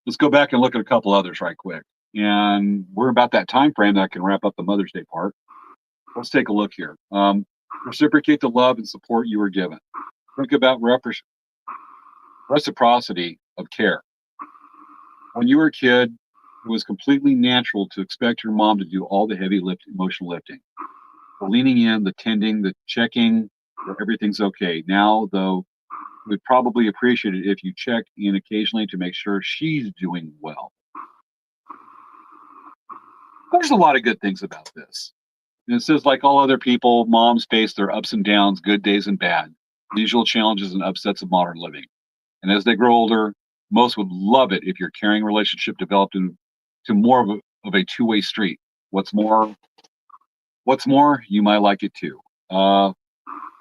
Let's go back and look at a couple others right quick. And we're about that time frame that I can wrap up the Mother's Day part. Let's take a look here. Reciprocate the love and support you were given. Think about reciprocity of care. When you were a kid, it was completely natural to expect your mom to do all the heavy emotional lifting. The leaning in, the tending, the checking, that everything's okay. Now, though, we'd probably appreciate it if you check in occasionally to make sure she's doing well. There's a lot of good things about this. And it says, like all other people, moms face their ups and downs, good days and bad, the usual challenges and upsets of modern living. And as they grow older, most would love it if your caring relationship developed into more of a two-way street. What's more, you might like it too.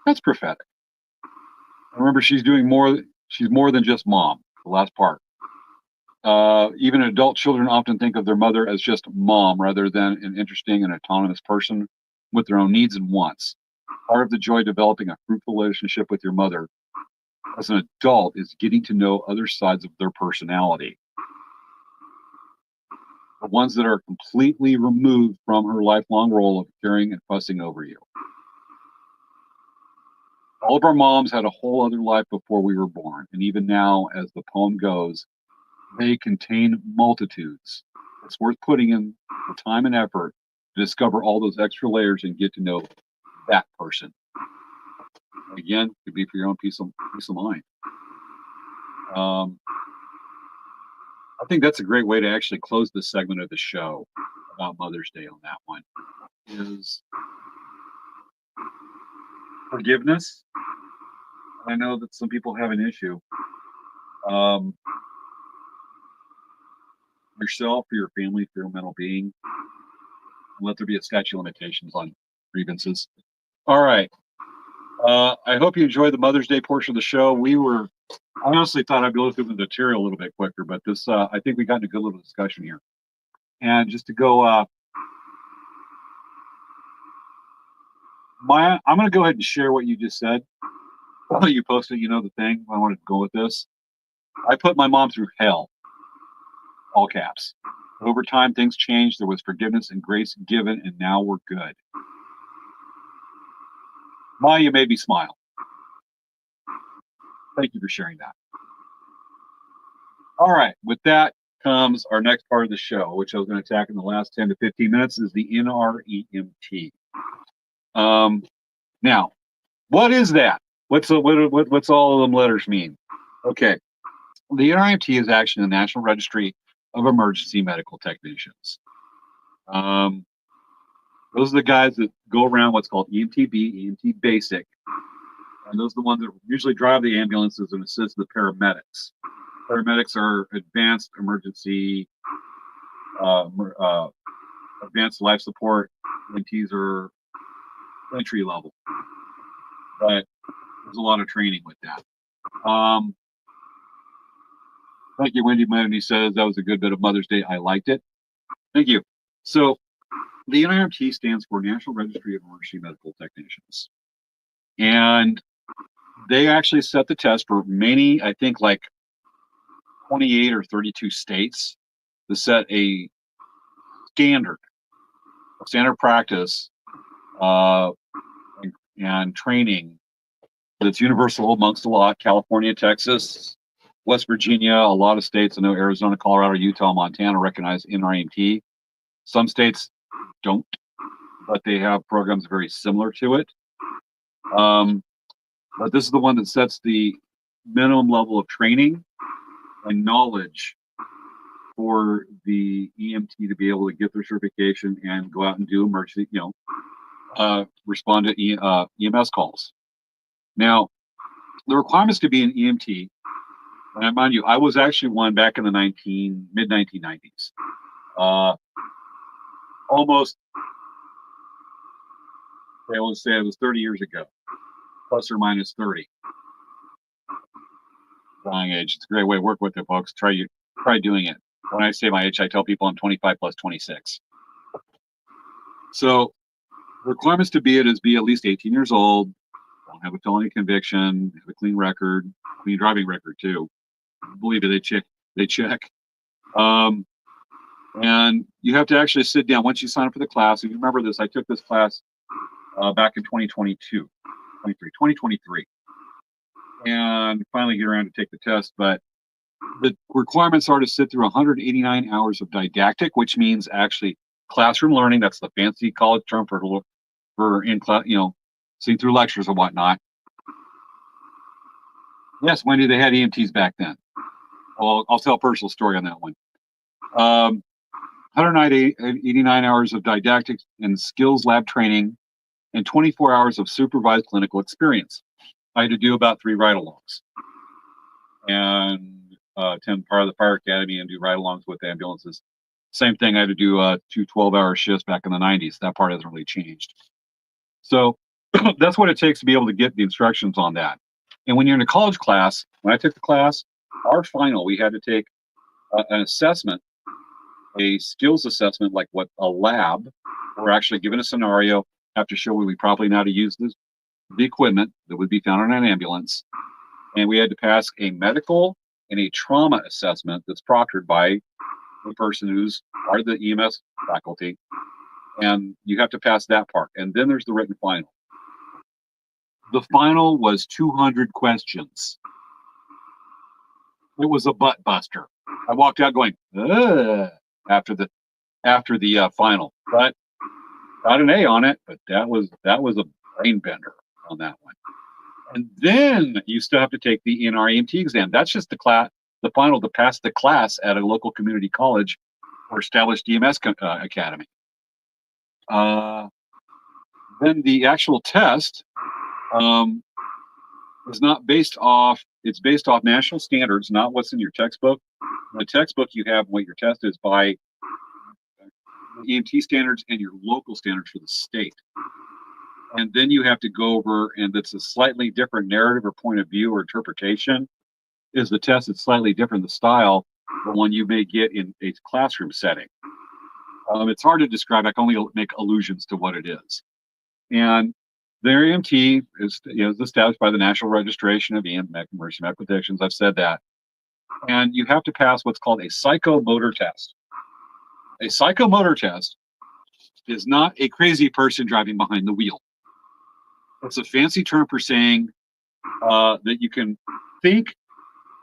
That's prophetic. Remember, she's more than just mom, the last part. Even adult children often think of their mother as just mom rather than an interesting and autonomous person with their own needs and wants. Part of the joy of developing a fruitful relationship with your mother as an adult is getting to know other sides of their personality. The ones that are completely removed from her lifelong role of caring and fussing over you. All of our moms had a whole other life before we were born, and even now, as the poem goes, they contain multitudes. It's worth putting in the time and effort to discover all those extra layers and get to know that person. Again, it could be for your own peace of mind. I think that's a great way to actually close this segment of the show about Mother's Day on that one. Is forgiveness. I know that some people have an issue. Yourself, for your family, for your mental being. Let there be a statute of limitations on grievances. All right. I hope you enjoyed the Mother's Day portion of the show. I honestly thought I'd go through the material a little bit quicker, but this, I think we got in a good little discussion here. And just to go, I'm going to go ahead and share what you just said. Well, you posted, the thing. I wanted to go with this. I put my mom through hell, all caps. Over time, things changed. There was forgiveness and grace given, and now we're good. Ma, you made me smile. Thank you for sharing that. All right, with that comes our next part of the show, which I was going to attack in the last 10 to 15 minutes, is the NREMT. Now, what is that? What's all of them letters mean? Okay, the NREMT is actually the National Registry of Emergency Medical Technicians. Those are the guys that go around what's called EMTB, EMT Basic, and those are the ones that usually drive the ambulances and assist the paramedics. Paramedics are advanced emergency, advanced life support. EMTs are entry level, but there's a lot of training with that. Thank you, Wendy. Wendy says that was a good bit of Mother's Day. I liked it. Thank you. So the NREMT stands for National Registry of Emergency Medical Technicians. And they actually set the test for many, I think like 28 or 32 states to set a standard practice and training that's universal amongst a lot. California, Texas, West Virginia, a lot of states. I know Arizona, Colorado, Utah, Montana recognize NREMT. Some states don't, but they have programs very similar to it. But this is the one that sets the minimum level of training and knowledge for the EMT to be able to get their certification and go out and do emergency, respond to EMS calls. Now, the requirements to be an EMT, and mind you, I was actually one back in the mid-1990s. Almost, I would say it was 30 years ago, plus or minus 30. Dying age. It's a great way to work with it, folks. Try doing it. When I say my age, I tell people I'm 25 plus 26. So, requirements to be at least 18 years old, don't have a felony conviction, have a clean record, clean driving record too. Believe it, they check. And you have to actually sit down once you sign up for the class. If you remember this, I took this class back in 2023, and finally get around to take the test. But the requirements are to sit through 189 hours of didactic, which means actually classroom learning. That's the fancy college term for in class, sitting through lectures and whatnot. Yes, Wendy, they had EMTs back then. Well, I'll tell a personal story on that one. 189 hours of didactic and skills lab training and 24 hours of supervised clinical experience. I had to do about 3 ride-alongs and attend part of the fire academy and do ride-alongs with ambulances. Same thing, I had to do 2 12-hour shifts back in the 90s. That part hasn't really changed. So that's what it takes to be able to get the instructions on that. And when you're in a college class, when I took the class, our final, we had to take an assessment, a skills assessment, like what a lab. We're actually given a scenario, have to show we probably know how to use the equipment that would be found on an ambulance, and we had to pass a medical and a trauma assessment that's proctored by the person who's part of the EMS faculty, and you have to pass that part. And then there's the written final. The final was 200 questions. It was a butt buster. I walked out going, ugh, after the final, but got an A on it. But that was a brain bender on that one. And then you still have to take the NREMT exam. That's just the final to pass the class at a local community college or established EMS academy. Then the actual test is not based off, it's based off national standards, not what's in your textbook. In the textbook, you have what your test is by EMT standards and your local standards for the state. And then you have to go over, and it's a slightly different narrative or point of view or interpretation, is the test that's slightly different, the style, the one you may get in a classroom setting. It's hard to describe. I can only make allusions to what it is. And the NREMT is established by the National Registration of Emergency Medical Technicians. I've said that. And you have to pass what's called a psychomotor test. A psychomotor test is not a crazy person driving behind the wheel. It's a fancy term for saying that you can think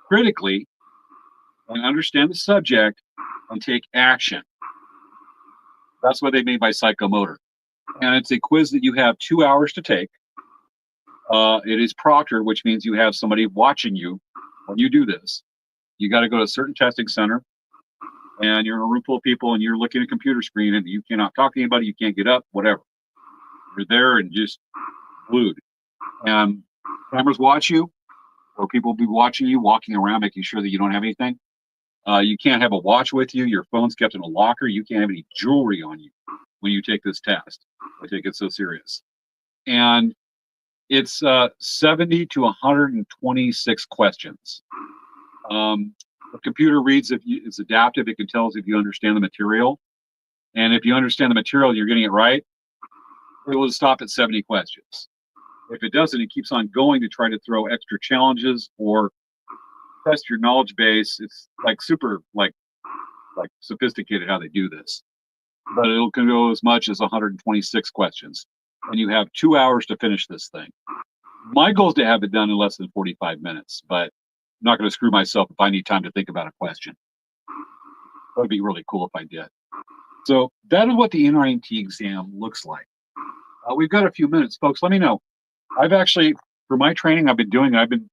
critically and understand the subject and take action. That's what they mean by psychomotor. And it's a quiz that you have 2 hours to take. It is proctored, which means you have somebody watching you when you do this. You got to go to a certain testing center, and you're in a room full of people, and you're looking at a computer screen, and you cannot talk to anybody, you can't get up, whatever. You're there and just glued. And cameras watch you, or people will be watching you, walking around, making sure that you don't have anything. You can't have a watch with you. Your phone's kept in a locker. You can't have any jewelry on you when you take this test. I take it so serious. And it's 70 to 126 questions. The computer reads if it's adaptive. It can tell us if you understand the material. And if you understand the material, you're getting it right, it will stop at 70 questions. If it doesn't, it keeps on going to try to throw extra challenges or test your knowledge base. It's like super like sophisticated how they do this. But it can go as much as 126 questions. And you have 2 hours to finish this thing. My goal is to have it done in less than 45 minutes, but I'm not going to screw myself if I need time to think about a question. That would be really cool if I did. So that is what the NREMT exam looks like. We've got a few minutes, folks. Let me know. I've actually, for my training, I didn't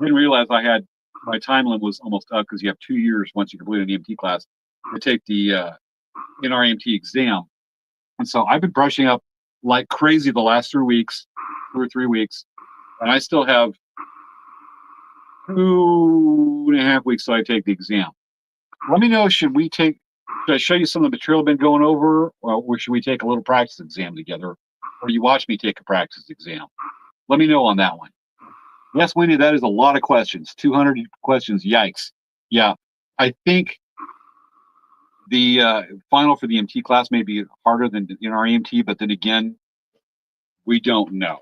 realize my time limit was almost up because you have 2 years once you complete an EMT class to take the NREMT exam. And so I've been brushing up like crazy the last 2 or 3 weeks, and I still have 2.5 weeks till I take the exam. Let me know, should I show you some of the material I've been going over, or should we take a little practice exam together? Or you watch me take a practice exam? Let me know on that one. Yes, Wendy, that is a lot of questions. 200 questions, yikes. Yeah, I think the final for the MT class may be harder than in our EMT, but then again, we don't know.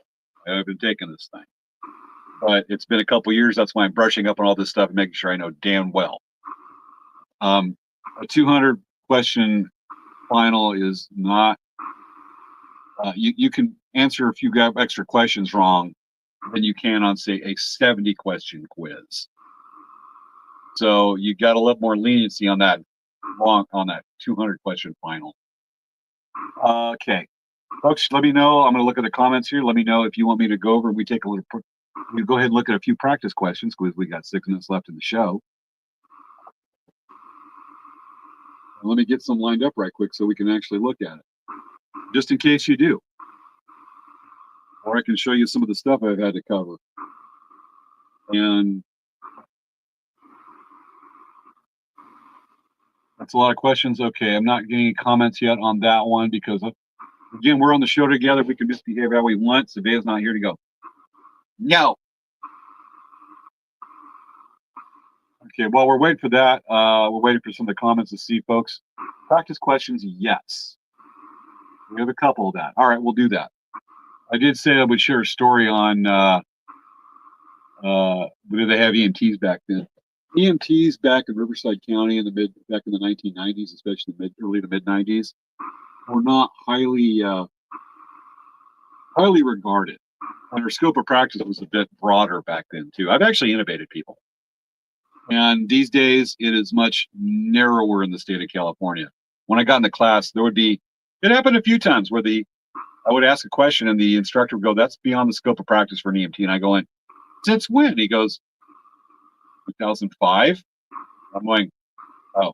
I've been taking this thing. But it's been a couple years. That's why I'm brushing up on all this stuff and making sure I know damn well. A 200 question final is not, you can answer a few extra questions wrong than you can on, say, a 70 question quiz. So you got a little more leniency on that 200 question final. Okay, folks, let me know. I'm going to look at the comments here. Let me know if you want me to go over. We go ahead and look at a few practice questions because we got 6 minutes left in the show. Let me get some lined up right quick so we can actually look at it, just in case you do. Or I can show you some of the stuff I've had to cover. And that's a lot of questions. Okay, I'm not getting any comments yet on that one because, again, we're on the show together. We can misbehave how we want. Svea's not here to go, no. Okay, while we're waiting for that, we're waiting for some of the comments to see, folks. Practice questions, yes. We have a couple of that. All right, we'll do that. I did say I would share a story on did they have EMTs back then? EMTs back in Riverside County back in the 1990s, especially early to mid 90s, were not highly regarded. And our scope of practice was a bit broader back then too. I've actually intubated people, and these days it is much narrower in the state of California. When I got into class, it happened a few times where I would ask a question and the instructor would go, "That's beyond the scope of practice for an EMT," and I go in, "Since when?" He goes, 2005. I'm going, "Oh,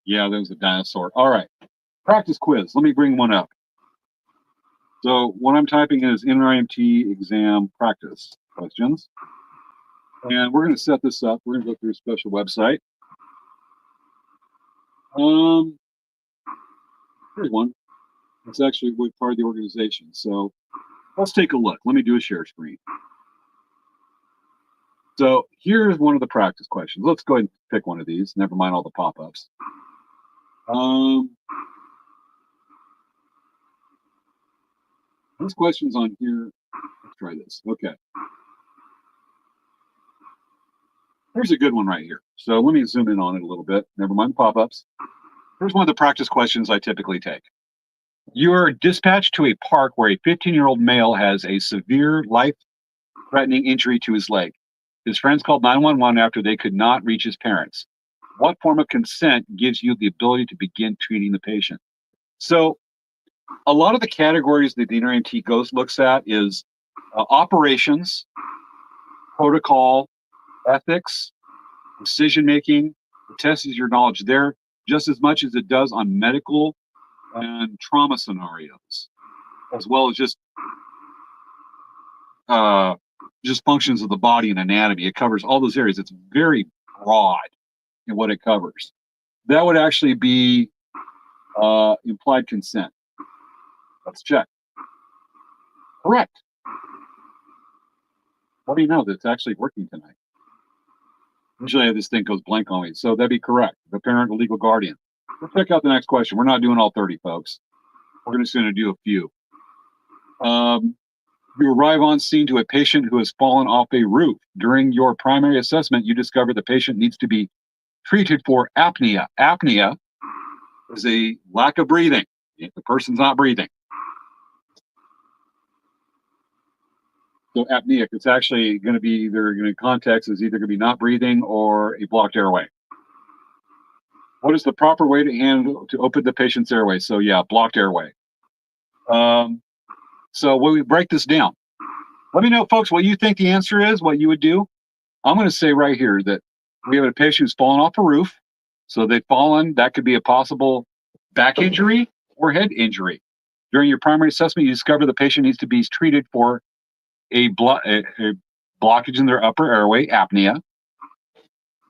yeah, there was a dinosaur." All right, practice quiz. Let me bring one up. So what I'm typing is NREMT exam practice questions. And we're going to set this up. We're going to go through a special website. Here's one. It's actually part of the organization. So let's take a look. Let me do a share screen. So here's one of the practice questions. Let's go ahead and pick one of these. Never mind all the pop-ups. This question's on here. Let's try this. Okay. Here's a good one right here. So let me zoom in on it a little bit. Never mind pop-ups. Here's one of the practice questions I typically take. You are dispatched to a park where a 15-year-old male has a severe life-threatening injury to his leg. His friends called 911 after they could not reach his parents. What form of consent gives you the ability to begin treating the patient? So a lot of the categories that the NREMT looks at is operations, protocol, ethics, decision-making. It tests your knowledge there just as much as it does on medical and trauma scenarios, as well as just functions of the body and anatomy. It covers all those areas. It's very broad in what it covers. That would actually be implied consent. Let's check. Correct. What do you know that's actually working tonight? Usually this thing goes blank on me, so that'd be correct. The parent or legal guardian. Let's check out the next question. We're not doing all 30, folks. We're just going to do a few. You arrive on scene to a patient who has fallen off a roof. During your primary assessment, you discover the patient needs to be treated for apnea. Apnea is a lack of breathing. If the person's not breathing. So apneic, it's actually going to be either in context is either going to be not breathing or a blocked airway. What is the proper way to open the patient's airway? So yeah, blocked airway. So when we break this down, let me know, folks, what you think the answer is, what you would do. I'm going to say right here that we have a patient who's fallen off a roof. So they've fallen. That could be a possible back injury or head injury. During your primary assessment, you discover the patient needs to be treated for a blockage in their upper airway, apnea.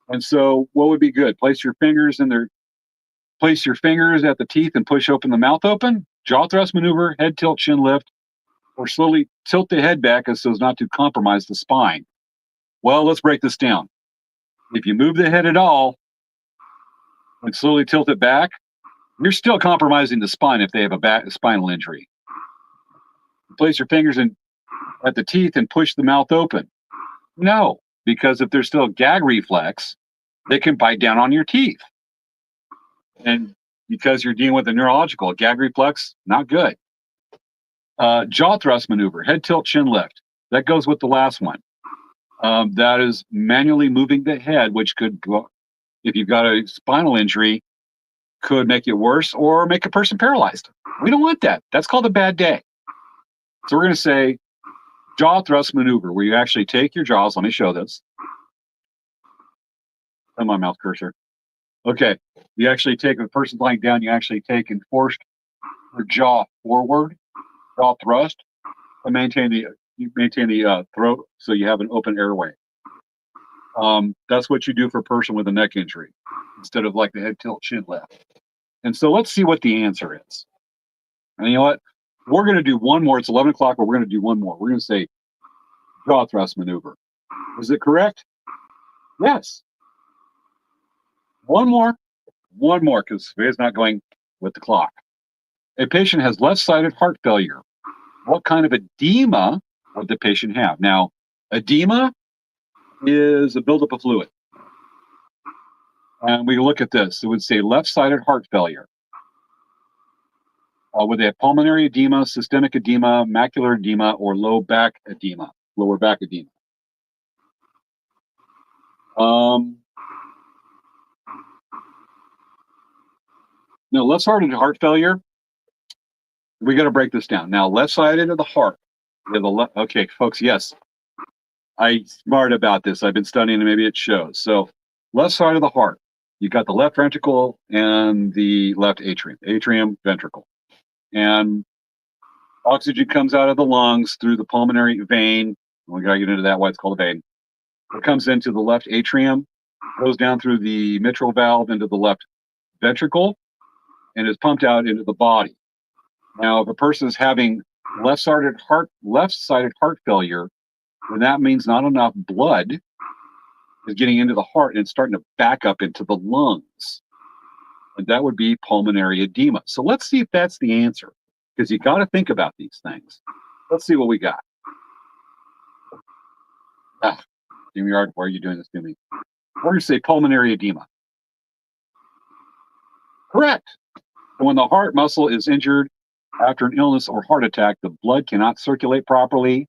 And so what would be good? Place your fingers at the teeth and push open the mouth open. Jaw thrust maneuver, head tilt, chin lift, or slowly tilt the head back so as not to compromise the spine. Well, let's break this down. If you move the head at all and slowly tilt it back, you're still compromising the spine if they have a spinal injury. Place your fingers at the teeth and push the mouth open. No, because if there's still a gag reflex, they can bite down on your teeth. And because you're dealing with a neurological gag reflex, not good. Jaw thrust maneuver, head tilt, chin lift. That goes with the last one. That is manually moving the head, which could, if you've got a spinal injury, could make it worse or make a person paralyzed. We don't want that. That's called a bad day. So we're going to say jaw thrust maneuver, where you actually take your jaws. Let me show this. On my mouth cursor. Okay. You actually take, if the person's lying down, you actually take and force your jaw forward, jaw thrust, and maintain the throat so you have an open airway. That's what you do for a person with a neck injury instead of like the head tilt chin lift. And so let's see what the answer is. And you know what? We're going to do one more. It's 11 o'clock, but we're going to do one more. We're going to say jaw thrust maneuver. Is it correct? Yes. One more, because Svea's not going with the clock. A patient has left-sided heart failure. What kind of edema would the patient have? Now, edema is a buildup of fluid. And we look at this. It would say left-sided heart failure. Would they have pulmonary edema, systemic edema, macular edema, or lower back edema? Now, left-sided heart failure, we got to break this down. Now, left-sided of the heart. Okay, folks, yes. I'm smart about this. I've been studying it. Maybe it shows. So, left side of the heart, you got the left ventricle and the left atrium, ventricle. And oxygen comes out of the lungs through the pulmonary vein. We got to get into that, why it's called a vein. It comes into the left atrium, goes down through the mitral valve into the left ventricle, and is pumped out into the body. Now, if a person is having left-sided heart failure, then that means not enough blood is getting into the heart and starting to back up into the lungs. And that would be pulmonary edema. So let's see if that's the answer, because you got to think about these things. Let's see what we got. Jimmy Yard, why are you doing this to me? We're going to say pulmonary edema. Correct. And when the heart muscle is injured after an illness or heart attack, the blood cannot circulate properly.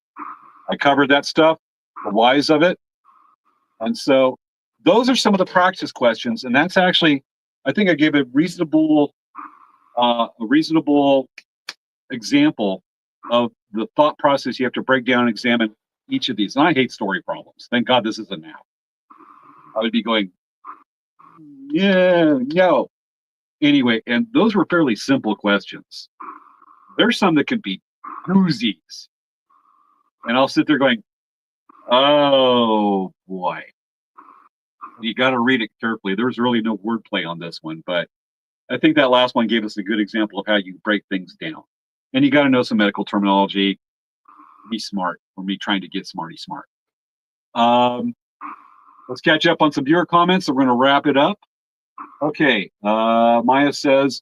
I covered that stuff, the whys of it. And so those are some of the practice questions. And that's actually, I think I gave a reasonable example of the thought process you have to break down and examine each of these. And I hate story problems. Thank God this isn't now. I would be going, yeah, no. Anyway, and those were fairly simple questions. There's some that can be doozies. And I'll sit there going, oh boy. You got to read it carefully. There's really no wordplay on this one, but I think that last one gave us a good example of how you break things down. And you got to know some medical terminology. Be smart, or me trying to get smarty smart. Let's catch up on some viewer comments. So we're going to wrap it up. Okay. Maya says,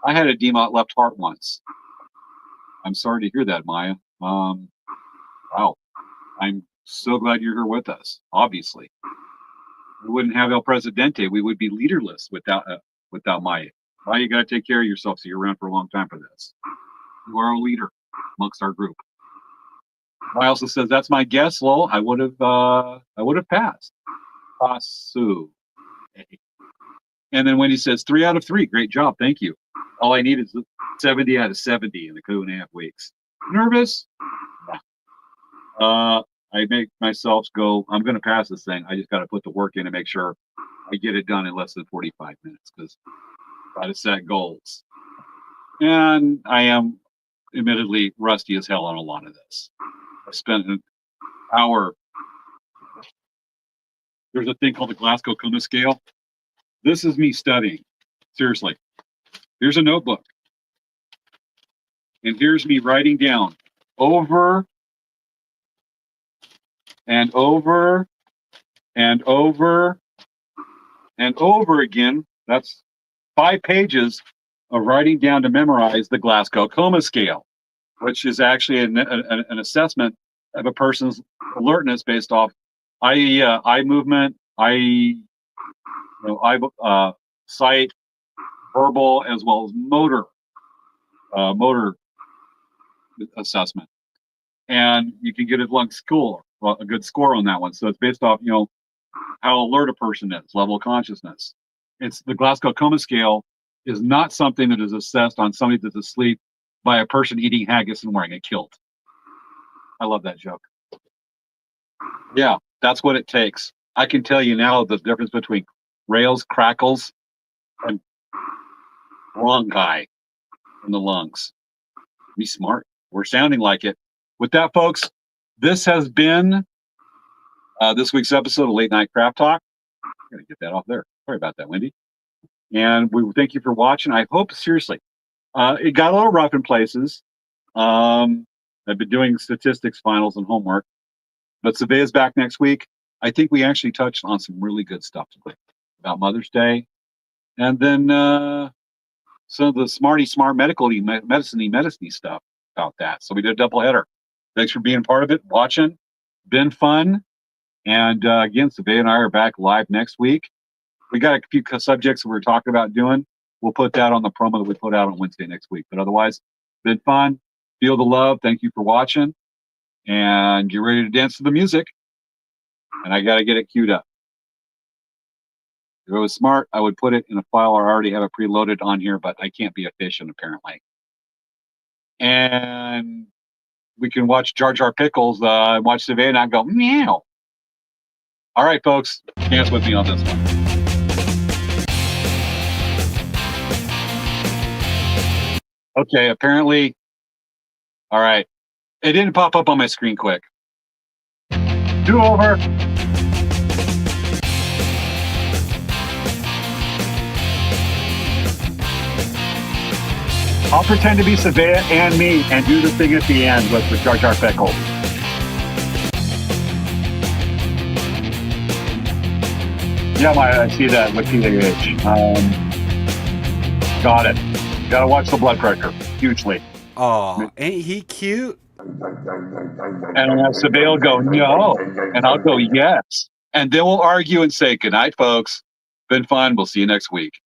I had edema at left heart once. I'm sorry to hear that, Maya. Wow. I'm so glad you're here with us, obviously. We wouldn't have El Presidente. We would be leaderless without Maya. Maya, you got to take care of yourself, so you're around for a long time for this. You are a leader amongst our group. Maya also says, that's my guess, Lowell. I would have passed. Pasu. And then Wendy says, 3 out of 3. Great job. Thank you. All I need is 70 out of 70 in the 2.5 weeks. Nervous? Yeah. I make myself go, I'm going to pass this thing. I just got to put the work in and make sure I get it done in less than 45 minutes, because I got to set goals. And I am admittedly rusty as hell on a lot of this. I spent an hour. There's a thing called the Glasgow Coma Scale. This is me studying. Seriously. Here's a notebook. And here's me writing down over and over and over and over again. That's 5 pages of writing down to memorize the Glasgow Coma Scale, which is actually an assessment of a person's alertness based off eye movement, sight, verbal, as well as motor assessment. And you can get a good score on that one. So it's based off, how alert a person is, level of consciousness. It's the Glasgow Coma Scale is not something that is assessed on somebody that's asleep by a person eating haggis and wearing a kilt. I love that joke. Yeah, that's what it takes. I can tell you now the difference between rails, crackles, and bronchi in the lungs. Be smart. We're sounding like it. With that, folks, this has been this week's episode of Late Night Craft Talk. I'm going to get that off there. Sorry about that, Wendy. And we thank you for watching. I hope, seriously, it got a little rough in places. I've been doing statistics finals and homework. But Svea's back next week. I think we actually touched on some really good stuff today about Mother's Day. And then some of the smart medical-y, medicine-y stuff about that. So we did a double header. Thanks for being part of it, watching. Been fun. And again, Svea and I are back live next week. We got a few subjects that we're talking about doing. We'll put that on the promo that we put out on Wednesday next week. But otherwise, been fun. Feel the love. Thank you for watching. And get ready to dance to the music. And I got to get it queued up. If I was smart, I would put it in a file. I already have it preloaded on here, but I can't be efficient, apparently. And we can watch Jar Jar Pickles, watch Svea and I go, meow. All right, folks, dance with me on this one. Okay, apparently, all right. It didn't pop up on my screen quick. Do over. I'll pretend to be Svea and me and do the thing at the end with Jar Jar Pickles. Yeah, I see that with PAH. Got it. Got to watch the blood pressure hugely. Oh, ain't he cute? And Svea will go, no. And I'll go, yes. And then we'll argue and say, good night, folks. Been fun. We'll see you next week.